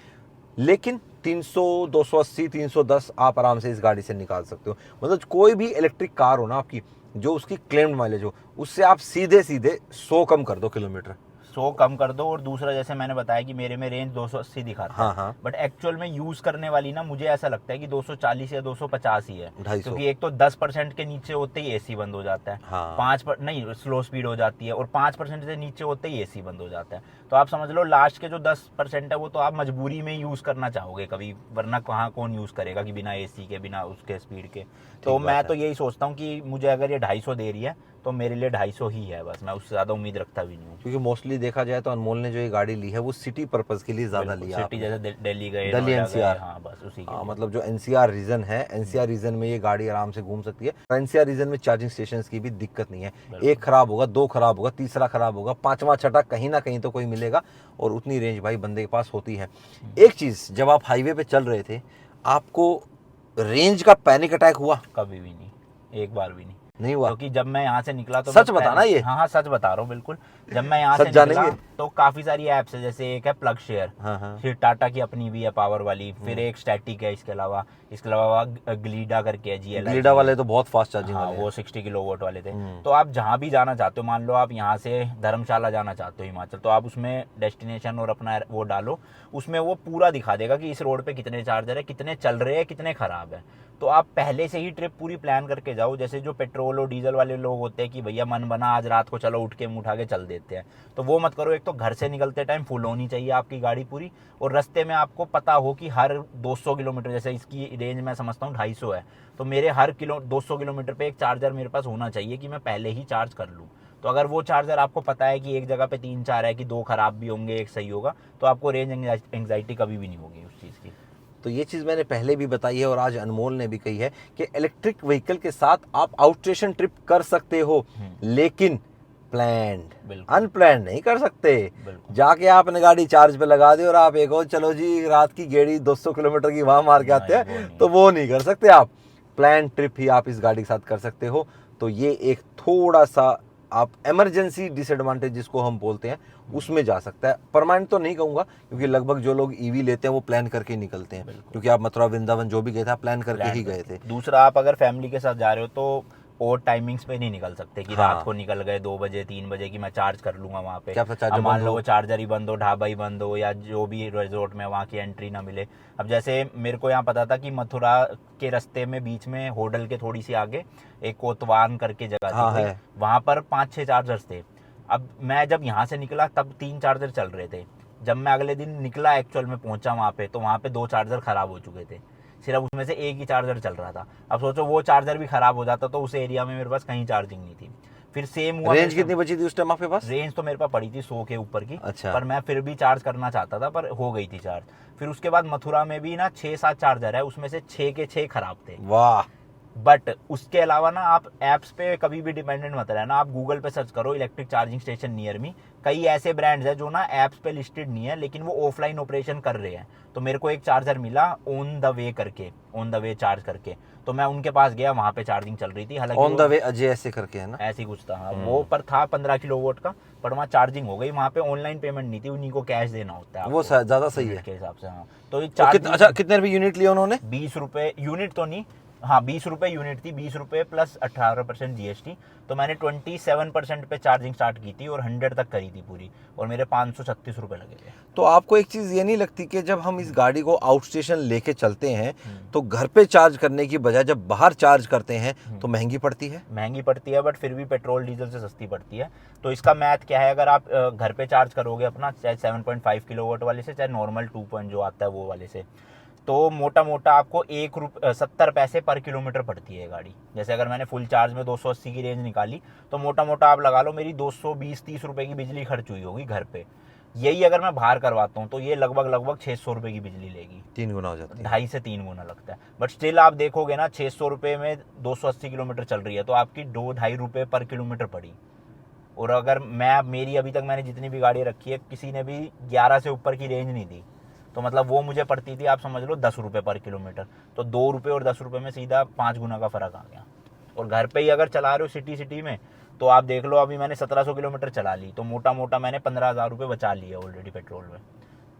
Speaker 1: लेकिन 300, 280, 310 आप आराम से इस गाड़ी से निकाल सकते हो। मतलब कोई भी इलेक्ट्रिक कार हो ना आपकी, जो उसकी क्लेम्ड माइलेज हो, उससे आप सीधे सीधे 100 कम कर दो किलोमीटर।
Speaker 2: 100 कम कर दो। और दूसरा, जैसे मैंने बताया कि मेरे में रेंज 280 दिखाता है,
Speaker 1: हाँ।
Speaker 2: बट एक्चुअल में यूज करने वाली ना मुझे ऐसा लगता है कि 240 या 250 ही है।
Speaker 1: 250।
Speaker 2: क्योंकि एक तो 10% के नीचे होते ही एसी बंद हो जाता है,
Speaker 1: हाँ।
Speaker 2: 5% नहीं स्लो स्पीड हो जाती है, और 5% से नीचे होते ही एसी बंद हो जाता है। तो आप समझ लो लास्ट के जो 10% है वो तो आप मजबूरी में यूज करना चाहोगे कभी, वरना कहाँ कौन यूज करेगा कि बिना एसी के, बिना उसके स्पीड के। तो मैं तो यही सोचता हूँ कि मुझे अगर ये 250 दे रही है तो मेरे लिए 250 ही है बस, मैं उससे ज़्यादा उम्मीद रखता भी नहीं हूँ।
Speaker 1: क्योंकि मोस्टली देखा जाए तो अनमोल ने जो ये गाड़ी ली है वो सिटी पर्पस के लिए ज़्यादा लिया
Speaker 2: सिटी जैसे दिल्ली गए,
Speaker 1: दिल्ली
Speaker 2: नोएडा
Speaker 1: NCR,
Speaker 2: गए, हाँ बस उसी के लिए।
Speaker 1: मतलब जो NCR रीजन है, NCR रीजन में ये गाड़ी आराम से घूम सकती है। NCR रीजन में चार्जिंग स्टेशन की भी दिक्कत नहीं है, एक खराब होगा, दो खराब होगा, तीसरा खराब होगा, पांचवा छठा कहीं ना कहीं तो कोई मिलेगा, और उतनी रेंज भाई बंदे के पास होती है। एक चीज़, जब आप हाईवे पे चल रहे थे आपको रेंज का पैनिक अटैक हुआ?
Speaker 2: कभी भी नहीं, एक बार भी
Speaker 1: नहीं हुआ?
Speaker 2: क्योंकि जब मैं यहाँ से निकला तो
Speaker 1: सच बताना ये?
Speaker 2: हाँ सच बता रहा हूँ बिल्कुल। जब मैं यहाँ
Speaker 1: सच
Speaker 2: से निकला
Speaker 1: जानेंगे?
Speaker 2: तो काफी सारी ऐप्स है, जैसे एक है प्लग शेयर,
Speaker 1: हाँ।
Speaker 2: फिर टाटा की अपनी भी है पावर वाली, फिर एक स्टैटिक है, इसके अलावा ग्लीडा करके है,
Speaker 1: ग्लीडा वाले तो बहुत फास्ट चार्जिंग
Speaker 2: हाँ,
Speaker 1: वाले हैं।
Speaker 2: वो 60 किलोवाट वाले थे। तो आप जहाँ भी जाना चाहते हो, मान लो आप यहाँ से धर्मशाला जाना चाहते हो हिमाचल, तो आप उसमें डेस्टिनेशन और अपना वो डालो, उसमें वो पूरा दिखा देगा कि इस रोड पे कितने चार्जर है, कितने चल रहे हैं, कितने खराब है। तो आप पहले से ही ट्रिप पूरी प्लान करके जाओ। जैसे जो पेट्रोल और डीजल वाले लोग होते हैं कि भैया मन बना आज रात को चलो उठ के मुँह उठा के चल देते हैं, तो वो मत करो। एक तो घर से निकलते टाइम फुल होनी चाहिए आपकी गाड़ी पूरी, और रास्ते में आपको पता हो कि हर 200 किलोमीटर, जैसे इसकी रेंज मैं समझता हूँ 250 है, तो मेरे हर 200 किलोमीटर पे एक चार्जर मेरे पास होना चाहिए कि मैं पहले ही चार्ज कर लूँ। तो अगर वो चार्जर आपको पता है कि एक जगह पे 3-4 है, कि 2 खराब भी होंगे, एक सही होगा, तो आपको रेंज एंग्जाइटी कभी भी नहीं होगी उस चीज़ की।
Speaker 1: तो ये चीज़ मैंने पहले भी बताई है और आज अनमोल ने भी कही है कि इलेक्ट्रिक व्हीकल के साथ आप आउट स्टेशन ट्रिप कर सकते हो, लेकिन प्लान्ड, अनप्लान्ड नहीं कर सकते। जाके आपने गाड़ी चार्ज पे लगा दी और आप एक और चलो जी रात की गेड़ी 200 किलोमीटर की वहां मार के आते हैं, तो वो नहीं कर सकते आप। प्लान ट्रिप ही आप इस गाड़ी के साथ कर सकते हो। तो ये एक थोड़ा सा आप इमरजेंसी डिसएडवांटेज जिसको हम बोलते हैं उसमें जा सकता है। परमानेंट तो नहीं कहूंगा, क्योंकि लगभग जो लोग ईवी लेते हैं वो प्लान करके ही निकलते हैं, क्योंकि आप मथुरा वृंदावन जो भी गए थे आप प्लान करके ही गए थे।
Speaker 2: दूसरा, आप अगर फैमिली के साथ जा रहे हो तो और टाइमिंग्स पे नहीं निकल सकते कि रात को निकल गए 2 बजे 3 बजे कि मैं चार्ज कर लूंगा वहाँ पे। अब मान लो वो चार्जर ही बंद हो, ढाबा ही बंद हो, या जो भी रिजोर्ट में वहाँ की एंट्री ना मिले। अब जैसे मेरे को यहाँ पता था कि मथुरा के रास्ते में बीच में होटल के थोड़ी सी आगे एक कोतवान करके जगह थी, वहाँ पर 5-6 चार्जर्स थे। अब मैं जब यहाँ से निकला तब 3 चार्जर चल रहे थे। जब मैं अगले दिन निकला एक्चुअल में पहुंचा वहाँ पे, तो वहाँ पे 2 चार्जर खराब हो चुके थे, सिर्फ उसमें से एक ही चार्जर चल रहा था। अब सोचो वो चार्जर भी खराब हो जाता तो उस एरिया में मेरे पास कहीं चार्जिंग नहीं थी। फिर सेम हुआ।
Speaker 1: रेंज कितनी बची थी उस टाइम आपके पास?
Speaker 2: रेंज तो मेरे पास पड़ी थी 100 के ऊपर की।
Speaker 1: अच्छा।
Speaker 2: पर मैं फिर भी चार्ज करना चाहता था, पर हो गई थी चार्ज। फिर उसके बाद मथुरा में भी ना 6-7 चार्जर है, उसमें से 6 के 6 खराब थे।
Speaker 1: वाह।
Speaker 2: बट उसके अलावा ना आप ऐप्स पे कभी भी डिपेंडेंट मत रहना। आप गूगल पे सर्च करो electric charging station near me. कई ऐसे ब्रांड्स हैं जो ना ऐप्स पे लिस्टेड नहीं है, लेकिन वो ऑफलाइन ऑपरेशन कर रहे हैं। तो मेरे को एक चार्जर मिला ऑन द वे चार्ज करके, तो मैं उनके पास गया, वहां पे चार्जिंग चल रही थी। हालांकि
Speaker 1: ऑन द वे अजय ऐसे करके है ना,
Speaker 2: ऐसी कुछ था। हाँ, वो पर था 15 किलोवाट का, पर वहाँ चार्जिंग हो गई। वहाँ पे ऑनलाइन पेमेंट नहीं थी, उन्हीं को कैश देना होता है।
Speaker 1: वो ज्यादा सही है
Speaker 2: के हिसाब से। हाँ, तो
Speaker 1: अच्छा, कितने रुपए यूनिट लिया उन्होंने?
Speaker 2: 20 रुपए यूनिट तो नहीं, हाँ 20 रुपये यूनिट थी, 20 रुपये प्लस 18% GST। तो मैंने 27% पे चार्जिंग स्टार्ट की थी और 100 तक करी थी पूरी, और मेरे 536 रुपये लगे थे।
Speaker 1: तो आपको एक चीज़ ये नहीं लगती कि जब हम इस गाड़ी को आउट स्टेशन लेके चलते हैं तो घर पे चार्ज करने की बजाय जब बाहर चार्ज करते हैं तो महंगी पड़ती है?
Speaker 2: महंगी पड़ती है, बट फिर भी पेट्रोल डीजल से सस्ती पड़ती है। तो इसका मैथ क्या है, अगर आप घर पे चार्ज करोगे अपना, चाहे 7.5 किलोवाट वाले से, चाहे नॉर्मल 2 जो आता है वो वाले से, तो मोटा मोटा आपको 70 पैसे पर किलोमीटर पड़ती है गाड़ी। जैसे अगर मैंने फुल चार्ज में 280 की रेंज निकाली, तो मोटा मोटा आप लगा लो मेरी 220-30 रुपये की बिजली खर्च हुई होगी घर पे। यही अगर मैं बाहर करवाता हूँ तो ये लगभग 600 रुपये की बिजली लेगी।
Speaker 1: 3 गुना हो जाती है।
Speaker 2: 2.5 से 3 गुना लगता है। बट स्टिल आप देखोगे ना, 600 रुपये में 280 किलोमीटर चल रही है, तो आपकी 2-2.5 रुपये पर किलोमीटर पड़ी। और अगर मेरी अभी तक मैंने जितनी भी गाड़ी रखी है, किसी ने भी 11 से ऊपर की रेंज नहीं दी। तो मतलब वो मुझे पड़ती थी, आप समझ लो 10 रुपये पर किलोमीटर। तो 2 रुपये और 10 रुपये में सीधा 5 गुना का फ़र्क आ गया। और घर पे ही अगर चला रहे हो सिटी में, तो आप देख लो अभी मैंने 1700 किलोमीटर चला ली, तो मोटा मोटा मैंने 15,000 रुपये बचा लिए ऑलरेडी पेट्रोल में।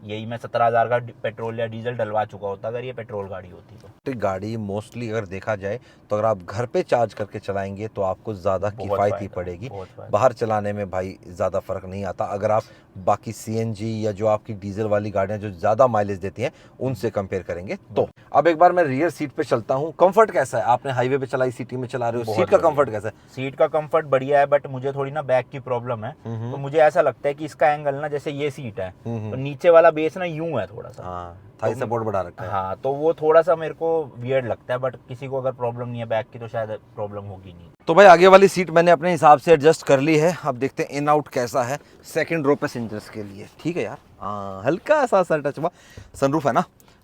Speaker 2: यही मैं 17,000 का पेट्रोल या डीजल डलवा चुका होता अगर ये पेट्रोल गाड़ी होती तो।
Speaker 1: गाड़ी मोस्टली अगर देखा जाए तो अगर आप घर पे चार्ज करके चलाएंगे तो आपको ज़्यादा किफ़ायती पड़ेगी। बाहर चलाने में भाई ज़्यादा फ़र्क नहीं आता अगर आप बाकी CNG या जो आपकी डीजल वाली गाड़ियाँ जो ज़्यादा माइलेज देती हैं उनसे कंपेयर करेंगे तो। अब एक बार मैं रियर सीट पे चलता हूँ, कंफर्ट कैसा है? आपने हाईवे पे चलाई, सिटी में चला रहे हो, सीट का कंफर्ट कैसा है?
Speaker 2: सीट का कंफर्ट बढ़िया है, बट मुझे थोड़ी ना बैक की प्रॉब्लम है। तो मुझे ऐसा लगता है कि इसका एंगल ना, जैसे ये सीट है तो नीचे वाला बेस ना यूं है थोड़ा सा।
Speaker 1: हाँ, थाई सपोर्ट बढ़ा रखा है।
Speaker 2: हाँ, तो वो थोड़ा सा मेरे को वियर्ड लगता है, बट किसी को अगर प्रॉब्लम नहीं है बैक की तो शायद प्रॉब्लम होगी नहीं।
Speaker 1: तो भाई आगे वाली सीट मैंने अपने हिसाब से एडजस्ट कर ली है। अब देखते हैं इन आउट कैसा है सेकंड रो पैसेंजर्स के लिए। ठीक है यार, हाँ हल्का सा सर टच हुआ। सनरूफ है ना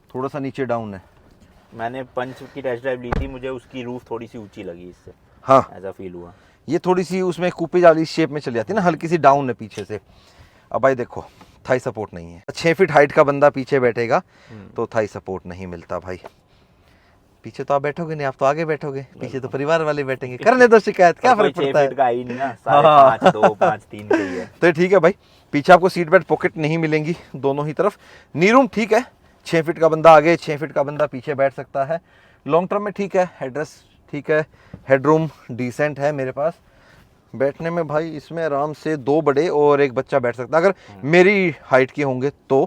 Speaker 1: थोड़ा सा नीचे डाउन है।
Speaker 2: मैंने पंच की टेस्ट ड्राइव ली थी, मुझे उसकी रूफ थोड़ी सी ऊंची लगी इससे।
Speaker 1: हाँ
Speaker 2: ऐसा फील हुआ।
Speaker 1: ये थोड़ी सी उसमें कूपे वाली शेप में चली जाती है ना, हल्की सी डाउन है पीछे से। अब भाई देखो थाई सपोर्ट नहीं है। 6 फीट हाइट का बंदा पीछे बैठेगा तो थाई सपोर्ट नहीं मिलता भाई। पीछे तो आप बैठोगे नहीं, आप तो आगे बैठोगे, पीछे तो परिवार वाले बैठेंगे। करने दो शिकायत, क्या फर्क पड़ता है?
Speaker 2: का ही नहीं ना, 5.5, 2, 5, 3 का ही है।
Speaker 1: तो ठीक है भाई। पीछे आपको सीट बेल्ट पॉकेट नहीं मिलेंगी दोनों ही तरफ। नी रूम ठीक है, 6 फीट का बंदा आगे 6 फीट का बंदा पीछे बैठ सकता है। लॉन्ग टर्म में ठीक है, हेडरेस्ट ठीक है, हेडरूम डिसेंट है मेरे पास। बैठने में भाई इसमें आराम से 2 बड़े और 1 बच्चा बैठ सकता है अगर मेरी हाइट के होंगे तो।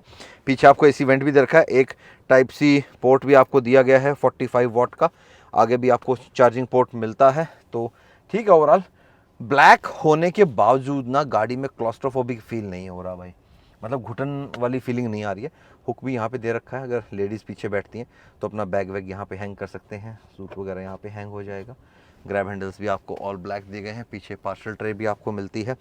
Speaker 1: पीछे आपको AC वेंट भी दे रखा है, एक टाइप C पोर्ट भी आपको दिया गया है 45 वाट का। आगे भी आपको चार्जिंग पोर्ट मिलता है तो ठीक है। ओवरऑल ब्लैक होने के बावजूद ना गाड़ी में क्लॉस्ट्रोफोबिक फील नहीं हो रहा भाई, मतलब घुटन वाली फीलिंग नहीं आ रही है। हुक भी यहाँ पे दे रखा है, अगर लेडीज़ पीछे बैठती हैं तो अपना बैग वैग यहाँ पे हैंग कर सकते हैं, सूट वगैरह यहाँ पे हैंग हो जाएगा। ग्रैब हैंडल्स भी आपको ऑल ब्लैक दिए गए हैं, पीछे पार्सल ट्रे भी आपको मिलती है।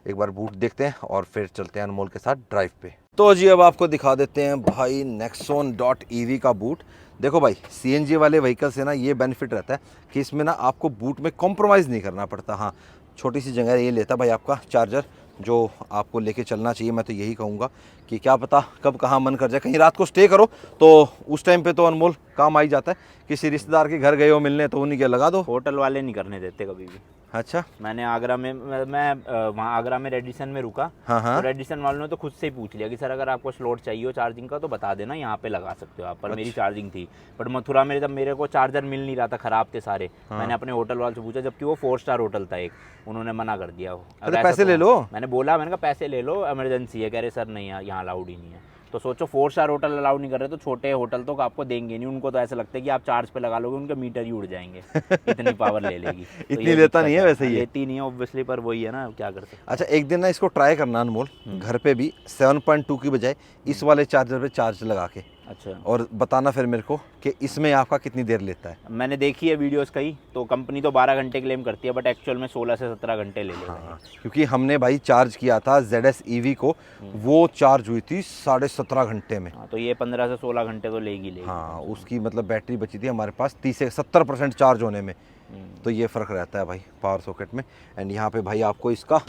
Speaker 1: एक बार बूट देखते हैं और फिर चलते हैं अनमोल के साथ ड्राइव पे। तो जी अब आपको दिखा देते हैं भाई Nexon.ev का बूट। देखो भाई CNG वाले व्हीकल से ना ये बेनिफिट रहता है कि इसमें ना आपको बूट में कॉम्प्रोमाइज़ नहीं करना पड़ता। हाँ छोटी सी जगह ये लेता भाई आपका चार्जर, जो आपको लेके चलना चाहिए। मैं तो यही कहूँगा कि क्या पता कब कहाँ मन कर जाए, कहीं रात को स्टे करो तो उस टाइम पे तो अनमोल काम आ ही जाता है। किसी रिश्तेदार के घर गए हो मिलने तो उन्हीं के लगा दो।
Speaker 2: होटल वाले नहीं करने देते कभी भी।
Speaker 1: अच्छा,
Speaker 2: मैंने आगरा में, मैं वहाँ आगरा में रेडिसन में रुका।
Speaker 1: हाँ।
Speaker 2: तो रेडिसन वालों ने तो खुद से ही पूछ लिया कि सर अगर आपको स्लॉट चाहिए हो चार्जिंग का तो बता देना, यहाँ पे लगा सकते हो आप। पर मेरी चार्जिंग थी, बट मथुरा में जब मेरे को चार्जर मिल नहीं रहा था, ख़राब थे सारे। मैंने अपने होटल वाले से पूछा, जबकि वो 4 स्टार होटल था एक, उन्होंने मना कर दिया।
Speaker 1: अरे पैसे ले लो।
Speaker 2: मैंने कहा पैसे ले लो, इमरजेंसी है। कह रहे सर नहीं, यहाँ अलाउड ही नहीं है। तो सोचो 4 स्टार होटल अलाउ नहीं कर रहे तो छोटे होटल तो आपको देंगे नहीं। उनको तो ऐसा लगता है कि आप चार्ज पे लगा लोगे उनके मीटर ही उड़ जाएंगे, इतनी पावर ले लेगी। तो
Speaker 1: इतनी लेता नहीं है वैसे, ये
Speaker 2: लेती नहीं है ऑब्वियसली, पर वही है ना, क्या कर सकते।
Speaker 1: अच्छा एक दिन ना इसको ट्राई करना अनमोल, घर पे भी 7.2 की बजाय इस वाले चार्जर पे चार्ज लगा के।
Speaker 2: अच्छा,
Speaker 1: और बताना फिर मेरे को कि इसमें आपका कितनी देर लेता है।
Speaker 2: मैंने देखी है वीडियोस कई, तो कंपनी तो 12 घंटे क्लेम करती है, बट एक्चुअल में 16 से 17 घंटे ले लेगा।
Speaker 1: हाँ, क्योंकि हमने भाई चार्ज किया था ZS EV को, वो चार्ज हुई थी 17.5 घंटे में।
Speaker 2: हाँ, तो ये 15 से 16 घंटे तो लेगी।
Speaker 1: हाँ उसकी मतलब बैटरी बची थी हमारे पास 30 से 70% चार्ज होने में। तो ये फ़र्क रहता है भाई पावर सॉकेट में। एंड यहाँ पे भाई आपको इसका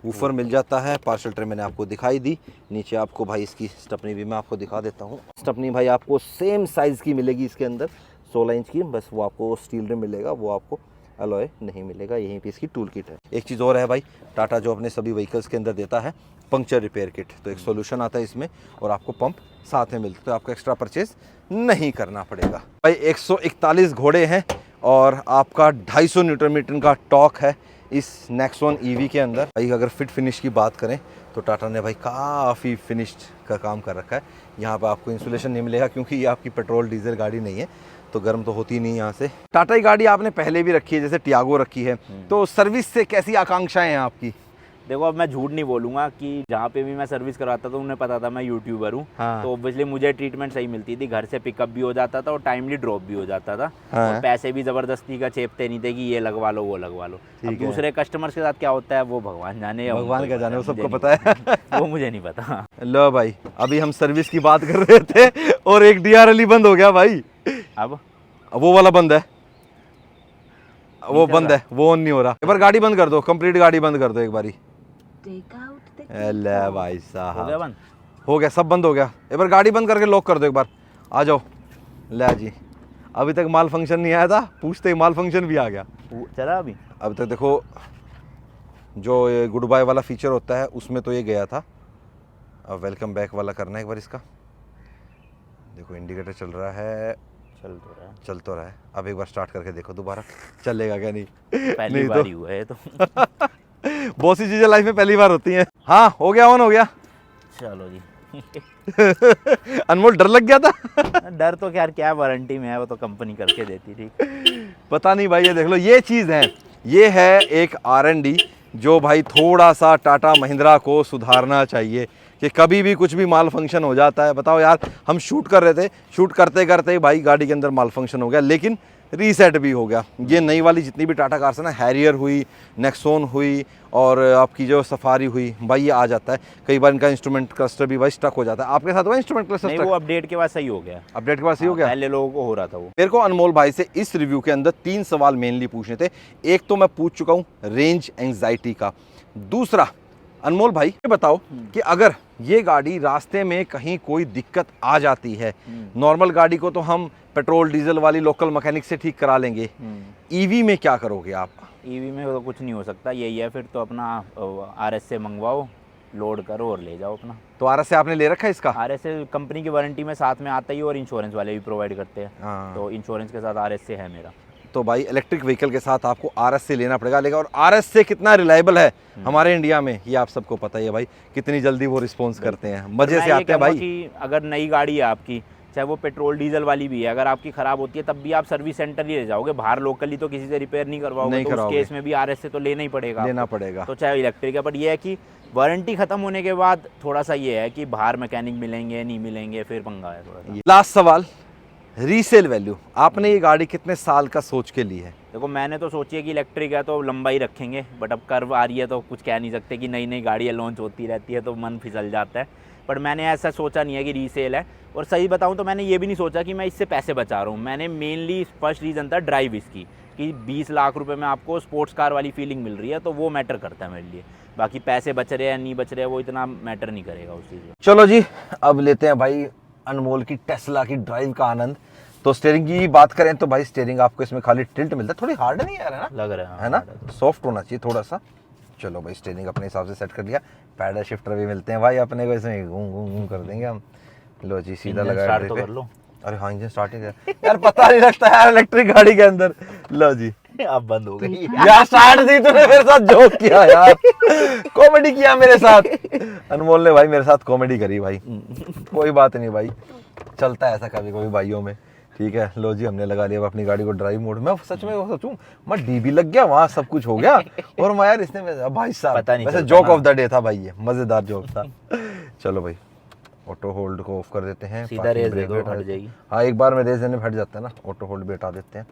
Speaker 1: वूफर मिल जाता है। पार्सल ट्रे मैंने आपको दिखाई दी। नीचे आपको भाई इसकी स्टपनी भी मैं आपको दिखा देता हूँ। स्टपनी भाई आपको सेम साइज़ की मिलेगी इसके अंदर, 16 इंच की, बस वो आपको स्टील में मिलेगा, वो आपको अलॉय नहीं मिलेगा, यहीं पे इसकी टूल किट है। एक चीज़ और है भाई, टाटा जो अपने सभी व्हीकल्स के अंदर देता है पंक्चर रिपेयर किट, तो एक सॉल्यूशन आता है इसमें और आपको पंप साथ में मिलता है, तो आपको एक्स्ट्रा परचेज नहीं करना पड़ेगा। भाई 141 घोड़े हैं और आपका 250 न्यूटन मीटर का टॉर्क है इस नेक्सॉन ईवी के अंदर। भाई अगर फिट फिनिश की बात करें तो टाटा ने भाई काफ़ी फिनिश्ड का काम कर रखा है। यहाँ पर आपको इंसुलेशन नहीं मिलेगा क्योंकि ये आपकी पेट्रोल डीजल गाड़ी नहीं है, तो गर्म तो होती नहीं यहाँ से। टाटा की गाड़ी आपने पहले भी रखी है, जैसे टियागो रखी है, तो सर्विस से कैसी आकांक्षाएं हैं आपकी?
Speaker 2: देखो अब मैं झूठ नहीं बोलूंगा कि जहाँ पे भी मैं सर्विस कराता था उन्हें पता था मैं यूट्यूबर हूँ।
Speaker 1: हाँ।
Speaker 2: तो ऑब्वियसली मुझे ट्रीटमेंट सही मिलती थी, घर से पिकअप भी हो जाता था और टाइमली ड्रॉप भी हो जाता था।
Speaker 1: हाँ।
Speaker 2: और पैसे भी ज़बरदस्ती का चेपते नहीं थे कि ये लगवा लो वो लगवा लो। अब
Speaker 1: है।
Speaker 2: दूसरे कस्टमर्स के साथ क्या होता है वो भगवान जाने, या
Speaker 1: भगवान
Speaker 2: उनको
Speaker 1: का जाने, वो
Speaker 2: मुझे
Speaker 1: सबको
Speaker 2: नहीं
Speaker 1: पता है।
Speaker 2: वो मुझे नहीं पता।
Speaker 1: लो भाई, अभी हम सर्विस की बात कर रहे थे और एक DRL बंद हो गया भाई।
Speaker 2: अब
Speaker 1: वो वाला बंद है, वो
Speaker 2: चल
Speaker 1: बंद है, वो ऑन नहीं हो रहा। एक बार गाड़ी बंद कर दो, कंप्लीट गाड़ी बंद कर दो एक बारी। ले भाई
Speaker 2: हो
Speaker 1: साहब,
Speaker 2: गया बंद?
Speaker 1: हो गया, सब बंद हो गया। एक बार गाड़ी बंद करके लॉक कर दो एक बार, आ जाओ। ले जी, अभी तक माल फंक्शन नहीं आया था, पूछते ही माल फंक्शन भी आ गया।
Speaker 2: चला अभी?
Speaker 1: अभी तक देखो, जो ये गुड बाय वाला फीचर होता है उसमें तो ये गया था, अब वेलकम बैक वाला करना है एक बार इसका। देखो इंडिकेटर चल रहा है, चल तो रहा है। अब एक बार स्टार्ट करके देखो दोबारा, चलेगा क्या? नहीं,
Speaker 2: पहली
Speaker 1: नहीं
Speaker 2: बार ही हुआ है तो।
Speaker 1: बहुत सी चीजें लाइफ में पहली बार होती हैं। हाँ हो गया, ऑन हो गया।
Speaker 2: चलो जी।
Speaker 1: अनमोल डर लग गया था।
Speaker 2: डर तो खैर क्या, वारंटी में है, वो तो कंपनी करके देती थी।
Speaker 1: पता नहीं भाई, ये देख लो, ये चीज़ है, ये है एक R&D जो भाई थोड़ा सा टाटा महिंद्रा को सुधारना चाहिए कि कभी भी कुछ भी माल फंक्शन हो जाता है। बताओ यार, हम शूट कर रहे थे, शूट करते करते भाई गाड़ी के अंदर माल फंक्शन हो गया, लेकिन रीसेट भी हो गया। ये नई वाली जितनी भी टाटा कार्स है ना, हैरियर हुई, नेक्सॉन हुई और आपकी जो सफारी हुई, भाई ये आ जाता है। कई बार इनका इंस्ट्रूमेंट क्लस्टर भी भाई स्टक हो जाता है। आपके साथ हुआ इंस्ट्रूमेंट क्लस्टर?
Speaker 2: नहीं, वो अपडेट के बाद सही हो गया।
Speaker 1: अपडेट के बाद सही हो गया?
Speaker 2: पहले लोगों को हो रहा था वो।
Speaker 1: मेरे को अनमोल भाई से इस रिव्यू के अंदर 3 सवाल मेनली पूछने थे। एक तो मैं पूछ चुका हूँ रेंज एंजाइटी का, दूसरा अनमोल भाई ये बताओ कि अगर ये गाड़ी रास्ते में कहीं कोई दिक्कत आ जाती है, नॉर्मल गाड़ी को तो हम पेट्रोल डीजल वाली लोकल मैकेनिक से ठीक करा लेंगे, ईवी में क्या करोगे आप?
Speaker 2: ईवी में तो कुछ नहीं हो सकता, यही है फिर तो अपना RS से मंगवाओ, लोड करो और ले जाओ अपना।
Speaker 1: तो RS से आपने ले रखा है इसका?
Speaker 2: RS से कंपनी की वारंटी में साथ में आता ही, और इंश्योरेंस वाले भी प्रोवाइड करते हैं।
Speaker 1: हाँ।
Speaker 2: तो इंश्योरेंस के साथ RS से है मेरा।
Speaker 1: तो भाई इलेक्ट्रिक व्हीकल के साथ आपको RS से लेना पड़ेगा, लेकिन और RS से कितना रिलायबल है हमारे इंडिया में ये आप सबको पता ही है भाई, कितनी जल्दी वो रिस्पॉन्स करते हैं, मजे से आते हैं भाई।
Speaker 2: कि अगर नई गाड़ी है आपकी, चाहे वो पेट्रोल डीजल वाली भी है, अगर आपकी खराब होती है तब भी आप सर्विस सेंटर ही ले जाओगे, बाहर लोकली तो किसी से रिपेयर नहीं करवाओगे। तो उस केस में भी RS से तो लेना ही पड़ेगा,
Speaker 1: लेना पड़ेगा।
Speaker 2: तो चाहे इलेक्ट्रिक है, बट ये है कि वारंटी खत्म होने के बाद थोड़ा सा ये है कि बाहर मैकेनिक मिलेंगे नहीं मिलेंगे, फिर पंगा है थोड़ा सा।
Speaker 1: लास्ट सवाल, रीसेल वैल्यू, आपने ये गाड़ी कितने साल का सोच के ली है?
Speaker 2: देखो मैंने तो सोची है कि इलेक्ट्रिक है तो लंबाई रखेंगे, बट अब कर्व आ रही है तो कुछ कह नहीं सकते कि नई नई गाड़ियाँ लॉन्च होती रहती है तो मन फिसल जाता है। बट मैंने ऐसा सोचा नहीं है कि रीसेल है, और सही बताऊं तो मैंने ये भी नहीं सोचा कि मैं इससे पैसे बचा रहा हूँ। मैंने मेनली फर्स्ट रीज़न था ड्राइव इसकी, कि 20 लाख रुपए में आपको स्पोर्ट्स कार वाली फीलिंग मिल रही है, तो वो मैटर करता है मेरे लिए। बाकी पैसे बच रहे हैं नहीं बच रहे हैं वो इतना मैटर नहीं करेगा उस चीज़ में।
Speaker 1: चलो जी, अब लेते हैं भाई अनमोल की टेस्ला की ड्राइव का आनंद। तो स्टीयरिंग की बात करें तो भाई स्टीयरिंग आपको इसमें खाली टिल्ट मिलता है, थोड़ी हार्ड नहीं है ना,
Speaker 2: लग रहा
Speaker 1: है ना, सॉफ्ट होना चाहिए थोड़ा सा। चलो भाई, स्टीयरिंग अपने हिसाब से सेट कर लिया, पैडल शिफ्टर भी मिलते हैं भाई अपने को, इसमें घूम घूम घूम कर देंगे हम। लो जी, सीधा लगा
Speaker 2: स्टार्ट तो कर लो।
Speaker 1: अरे हाँ, इंजन स्टार्ट ही यार, पता नहीं लगता यार इलेक्ट्रिक गाड़ी के अंदर। लो जी,
Speaker 2: अब बंद हो गई
Speaker 1: यार, स्टार्ट थी, तूने मेरे साथ जोक किया यार, कॉमेडी किया मेरे साथ। अनमोल ने भाई मेरे साथ कॉमेडी करी भाई, कोई बात नहीं भाई, चलता है ऐसा कभी कभी भाइयों में, ठीक है। लो जी, हमने लगा लिया अपनी गाड़ी को ड्राइव मोड में। सच में वो सोचूं, मैं DB लग गया वहाँ, सब कुछ हो गया, और मैं यार इसने भाई साहब, वैसे जोक ऑफ द डे था भाई, ये मजेदार जोक था। चलो भाई, ऑटो होल्ड को ऑफ कर देते हैं,
Speaker 2: सीधा रेस दे दो, हट जाएगी।
Speaker 1: हाँ, एक बार में रेस देने में हट जाता है ना, ऑटो होल्ड भी हटा देते हैं।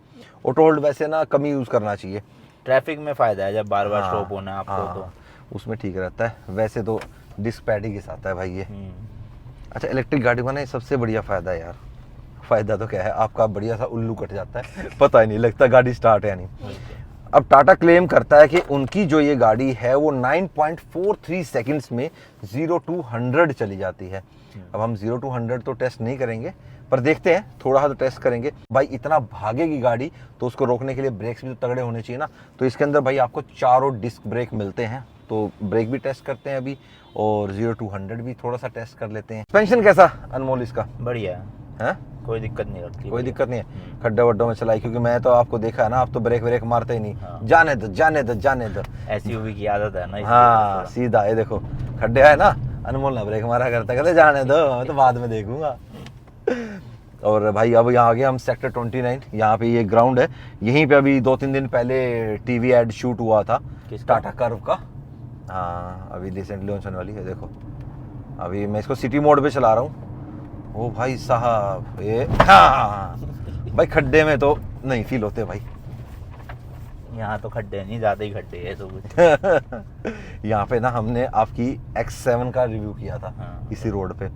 Speaker 1: ऑटो होल्ड वैसे ना कम ही यूज करना चाहिए,
Speaker 2: ट्रैफिक में फायदा है, जब बार बार स्टॉप होना है आपको तो
Speaker 1: उसमें ठीक रहता है। वैसे तो डिस्क पैड ही के साथ है भाई ये। अच्छा, इलेक्ट्रिक गाड़ी का ना सबसे बढ़िया फायदा है यार, फायदा तो क्या है, आपका बढ़िया सा उल्लू कट जाता है, पता ही नहीं लगता गाड़ी स्टार्ट है नहीं। अब टाटा क्लेम करता है कि उनकी जो ये गाड़ी है वो 9.43 सेकंड्स में 0 to 100 चली जाती है। अब हम 0 to 100 तो टेस्ट नहीं करेंगे, पर देखते हैं, थोड़ा सा तो टेस्ट करेंगे। भाई इतना भागेगी गाड़ी तो उसको रोकने के लिए ब्रेक्स भी तो तगड़े होने चाहिए ना। तो इसके अंदर भाई आपको चारों डिस्क ब्रेक मिलते हैं, तो ब्रेक भी टेस्ट करते हैं अभी, और 0 to 100 भी थोड़ा सा टेस्ट कर लेते हैं। सस्पेंशन कैसा अनमोल इसका?
Speaker 2: बढ़िया है, कोई दिक्कत नहीं लगती,
Speaker 1: कोई दिक्कत नहीं है खड्डे वड्डों में चलाई? क्योंकि मैं तो आपको देखा है ना, आप तो ब्रेक व्रेक मारते ही नहीं।
Speaker 2: हाँ।
Speaker 1: जाने दो जाने दो जाने दो,
Speaker 2: एसयूवी की आदत है ना।
Speaker 1: हाँ सीधा है। देखो खड्डे है ना, अनमोल ना ब्रेक मारा करता, कहते जाने दो मैं तो बाद में देखूंगा। और भाई अब यहाँ आ गए हम सेक्टर 29। यहाँ पे ये ग्राउंड है, यहीं पे अभी 2-3 दिन पहले टीवी एड शूट हुआ था टाटा कर्व का। हाँ अभी रिसेंटली लॉन्च होने वाली है। देखो अभी मैं इसको सिटी मोड पे चला रहा हूँ। ओ भाई साहब ये हाँ भाई खड्डे में तो नहीं फील होते भाई।
Speaker 2: यहाँ तो खड्डे नहीं, ज्यादा ही खड्डे है सब कुछ।
Speaker 1: यहाँ पे ना हमने आपकी X7 का रिव्यू किया था।
Speaker 2: हाँ।
Speaker 1: इसी रोड पे।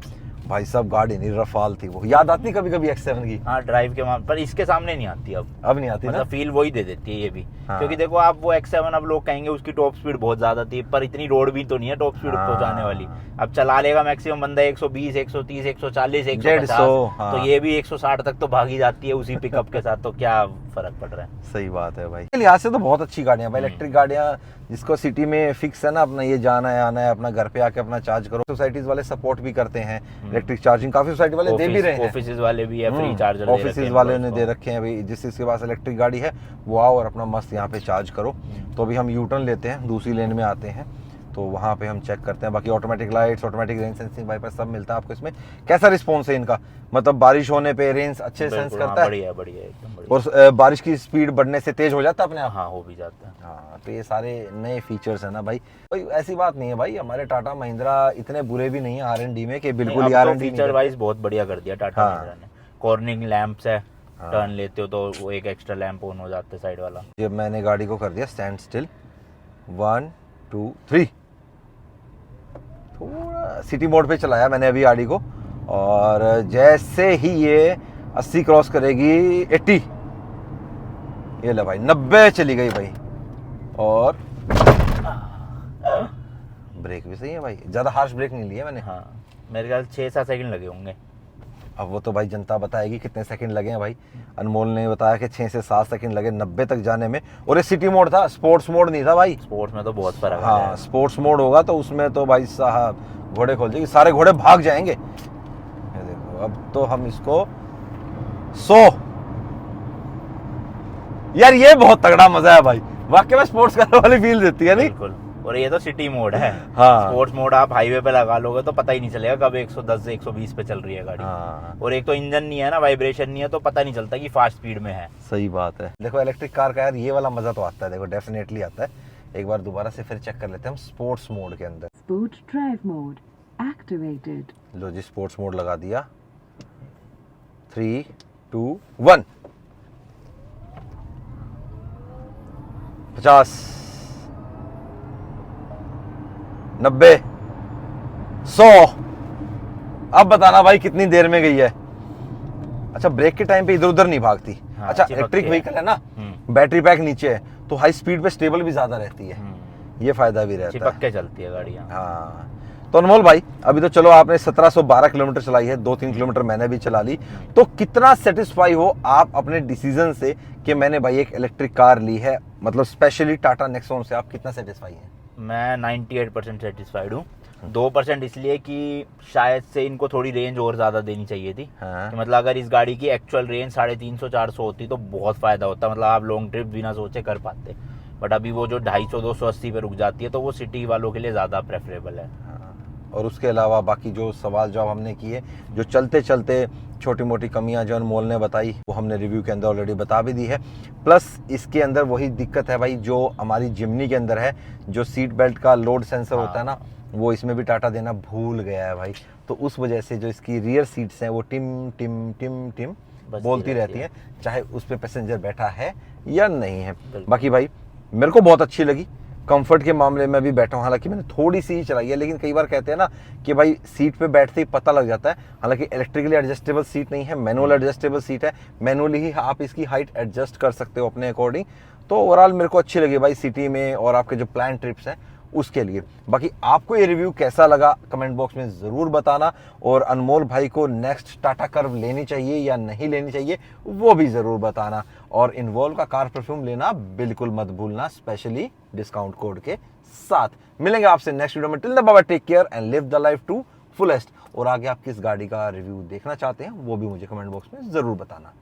Speaker 1: भाई साहब गाड़ी नहीं रफाल थी वो, याद आती कभी कभी X7 की?
Speaker 2: हाँ ड्राइव के मामले पर इसके सामने नहीं आती अब
Speaker 1: नहीं आती
Speaker 2: मतलब
Speaker 1: ना,
Speaker 2: फील वही दे देती है ये भी।
Speaker 1: हाँ।
Speaker 2: क्योंकि देखो आप वो X7 अब लोग कहेंगे उसकी टॉप स्पीड बहुत ज्यादा थी, पर इतनी रोड भी तो नहीं है टॉप स्पीड
Speaker 1: हाँ।
Speaker 2: पहुंचाने वाली। अब चला लेगा मैक्सिमम बंदा 120, 130, 140, 150,
Speaker 1: 150, हाँ।
Speaker 2: तो ये भी 160 तक तो भागी जाती है उसी पिकअप के साथ, तो क्या फर्क पड़ रहा है।
Speaker 1: सही बात है भाई। लिहाज से तो बहुत अच्छी गाड़ियां भाई, इलेक्ट्रिक गाड़ियां जिसको सिटी में फिक्स है ना, अपना ये जाना है आना है, अपना घर पे आके अपना चार्ज करो। सोसाइटीज वाले सपोर्ट भी करते हैं इलेक्ट्रिक चार्जिंग, काफी सोसाइटी वाले दे भी रहे हैं।
Speaker 2: ऑफिस वाले भी है फ्री चार्जर,
Speaker 1: ऑफिस वाले ने दे रखे हैं भाई, जिसके पास इलेक्ट्रिक गाड़ी है वो आओ और अपना मस्त यहाँ पे चार्ज करो। तो अभी हम यू टर्न लेते हैं, दूसरी लेन में आते हैं, तो वहाँ पे हम चेक करते हैं। बाकी automatic lights, automatic rain sensing wiper सब मिलता है आपको इसमें। कैसा रिस्पॉन्स है इनका? मतलब बारिश होने पे रेंज अच्छे सेंस करता है?
Speaker 2: बढ़िया बढ़िया एकदम बढ़िया।
Speaker 1: और बारिश की स्पीड बढ़ने से तेज हो जाता है अपने आप?
Speaker 2: हाँ हो भी जाता है।
Speaker 1: हाँ तो ये सारे नए फीचर्स है ना भाई। भाई ऐसी बात नहीं है भाई, हमारे टाटा महिंद्रा इतने बुरे भी नहीं है R&D में कि बिल्कुल ही R&D
Speaker 2: फीचर वाइज बहुत बढ़िया कर दिया टाटा
Speaker 1: हाँ।
Speaker 2: महिंद्रा ने। कॉर्निंग लैंप्स है, टर्न लेते हो तो वो एक एक्स्ट्रा लैंप ऑन हो जाता है साइड वाला।
Speaker 1: जब मैंने गाड़ी को कर दिया स्टैंड स्टिल, 1 2 3, थोड़ा सिटी मोड पे चलाया मैंने अभी गाड़ी को, और जैसे ही ये 80 क्रॉस करेगी 80, ये ले भाई 90 चली गई भाई। और ब्रेक भी सही है भाई, ज्यादा हार्श ब्रेक नहीं लिया मैंने।
Speaker 2: हाँ मेरे ख्याल 6-7 सेकंड लगे होंगे।
Speaker 1: अब वो तो भाई जनता बताएगी कितने सेकंड लगे हैं भाई। अनमोल ने बताया कि 6 से 7 सेकंड लगे 90 तक जाने में, और ये सिटी मोड था, स्पोर्ट्स मोड नहीं था भाई।
Speaker 2: स्पोर्ट्स में तो बहुत फर्क
Speaker 1: हाँ
Speaker 2: है।
Speaker 1: स्पोर्ट्स मोड होगा तो उसमें तो भाई साहब घोड़े खोल जाएगी, सारे घोड़े भाग जाएंगे। ये देखो अब तो हम इसको 100, यार ये बहुत तगड़ा मजा है भाई, वाकई में स्पोर्ट्स कार वाली फील देती है नहीं?
Speaker 2: बिल्कुल। और ये तो सिटी मोड है।
Speaker 1: हाँ।
Speaker 2: स्पोर्ट्स मोड आप हाईवे पे लगा लोगे तो पता ही नहीं चलेगा कब 110 से 120 पे चल रही है गाड़ी।
Speaker 1: हाँ।
Speaker 2: और एक तो इंजन नहीं है ना, वाइब्रेशन नहीं है, तो पता नहीं चलता कि फास्ट स्पीड में है।
Speaker 1: सही बात है। देखो इलेक्ट्रिक कार का यार ये वाला मजा तो आता है, देखो डेफिनेटली आता है। एक बार दोबारा से फिर चेक कर लेते हैं हम स्पोर्ट्स मोड के अंदर।
Speaker 3: Sport drive mode activated.
Speaker 1: लो जी स्पोर्ट्स मोड लगा दिया, 3 2 1, 50 90 100। अब बताना भाई कितनी देर में गई है? अच्छा ब्रेक के टाइम पे इधर उधर नहीं भागती।
Speaker 2: हाँ,
Speaker 1: अच्छा
Speaker 2: चिपक
Speaker 1: इलेक्ट्रिक
Speaker 2: के।
Speaker 1: व्हीकल है ना, बैटरी पैक नीचे है तो हाई स्पीड पे स्टेबल भी ज्यादा रहती है, ये फायदा भी रहता
Speaker 2: चिपक
Speaker 1: है।
Speaker 2: के चलती है गाड़ियाँ।
Speaker 1: हाँ तो अनमोल भाई अभी तो चलो आपने 1712 किलोमीटर चलाई है, 2-3 किलोमीटर मैंने भी चला ली, तो कितना सेटिस्फाई हो आप अपने डिसीजन से कि मैंने भाई एक इलेक्ट्रिक कार ली है, मतलब स्पेशली टाटा नेक्सॉन से आप कितना सेटिस्फाई हैं? मैं
Speaker 2: 98% सेटिस्फाइड हूँ। 2% इसलिए कि शायद से इनको थोड़ी रेंज और ज़्यादा देनी चाहिए थी।
Speaker 1: हाँ।
Speaker 2: कि मतलब अगर इस गाड़ी की एक्चुअल रेंज 350-400 होती तो बहुत फ़ायदा होता, मतलब आप लॉन्ग ट्रिप बिना सोचे कर पाते। बट अभी वो जो 250-280 पे रुक जाती है तो वो सिटी वालों के लिए ज़्यादा प्रेफरेबल है।
Speaker 1: और उसके अलावा बाकी जो सवाल जवाब हमने किए, जो चलते चलते छोटी मोटी कमियां जो अनमोल ने बताई वो हमने रिव्यू के अंदर ऑलरेडी बता भी दी है। प्लस इसके अंदर वही दिक्कत है भाई जो हमारी जिम्नी के अंदर है, जो सीट बेल्ट का लोड सेंसर होता है ना, वो इसमें भी टाटा देना भूल गया है भाई। तो उस वजह से जो इसकी रियर सीट्स हैं वो टिम टिम टिम टिम बोलती रहती हैं, चाहे उस पर पैसेंजर बैठा है या नहीं है। बाकी भाई मेरे को बहुत अच्छी लगी, कंफर्ट के मामले में भी बैठा हूँ, हालांकि मैंने थोड़ी सी ही चलाई है, लेकिन कई बार कहते हैं ना कि भाई सीट पे बैठते ही पता लग जाता है। हालांकि इलेक्ट्रिकली एडजस्टेबल सीट नहीं है, मैनुअल एडजस्टेबल सीट है, मैनुअली ही आप इसकी हाइट एडजस्ट कर सकते हो अपने अकॉर्डिंग। तो ओवरऑल मेरे को अच्छी लगी भाई सिटी में और आपके जो प्लान ट्रिप्स हैं उसके लिए। बाकी आपको ये रिव्यू कैसा लगा कमेंट बॉक्स में ज़रूर बताना, और अनमोल भाई को नेक्स्ट टाटा कर्व लेनी चाहिए या नहीं लेनी चाहिए वो भी ज़रूर बताना, और इन्वॉल्व का कार परफ्यूम लेना बिल्कुल मत भूलना, स्पेशली डिस्काउंट कोड के साथ। मिलेंगे आपसे नेक्स्ट वीडियो में। Till the bye, take care and live the life to fullest. और आगे आप किस गाड़ी का रिव्यू देखना चाहते हैं वो भी मुझे कमेंट बॉक्स में ज़रूर बताना।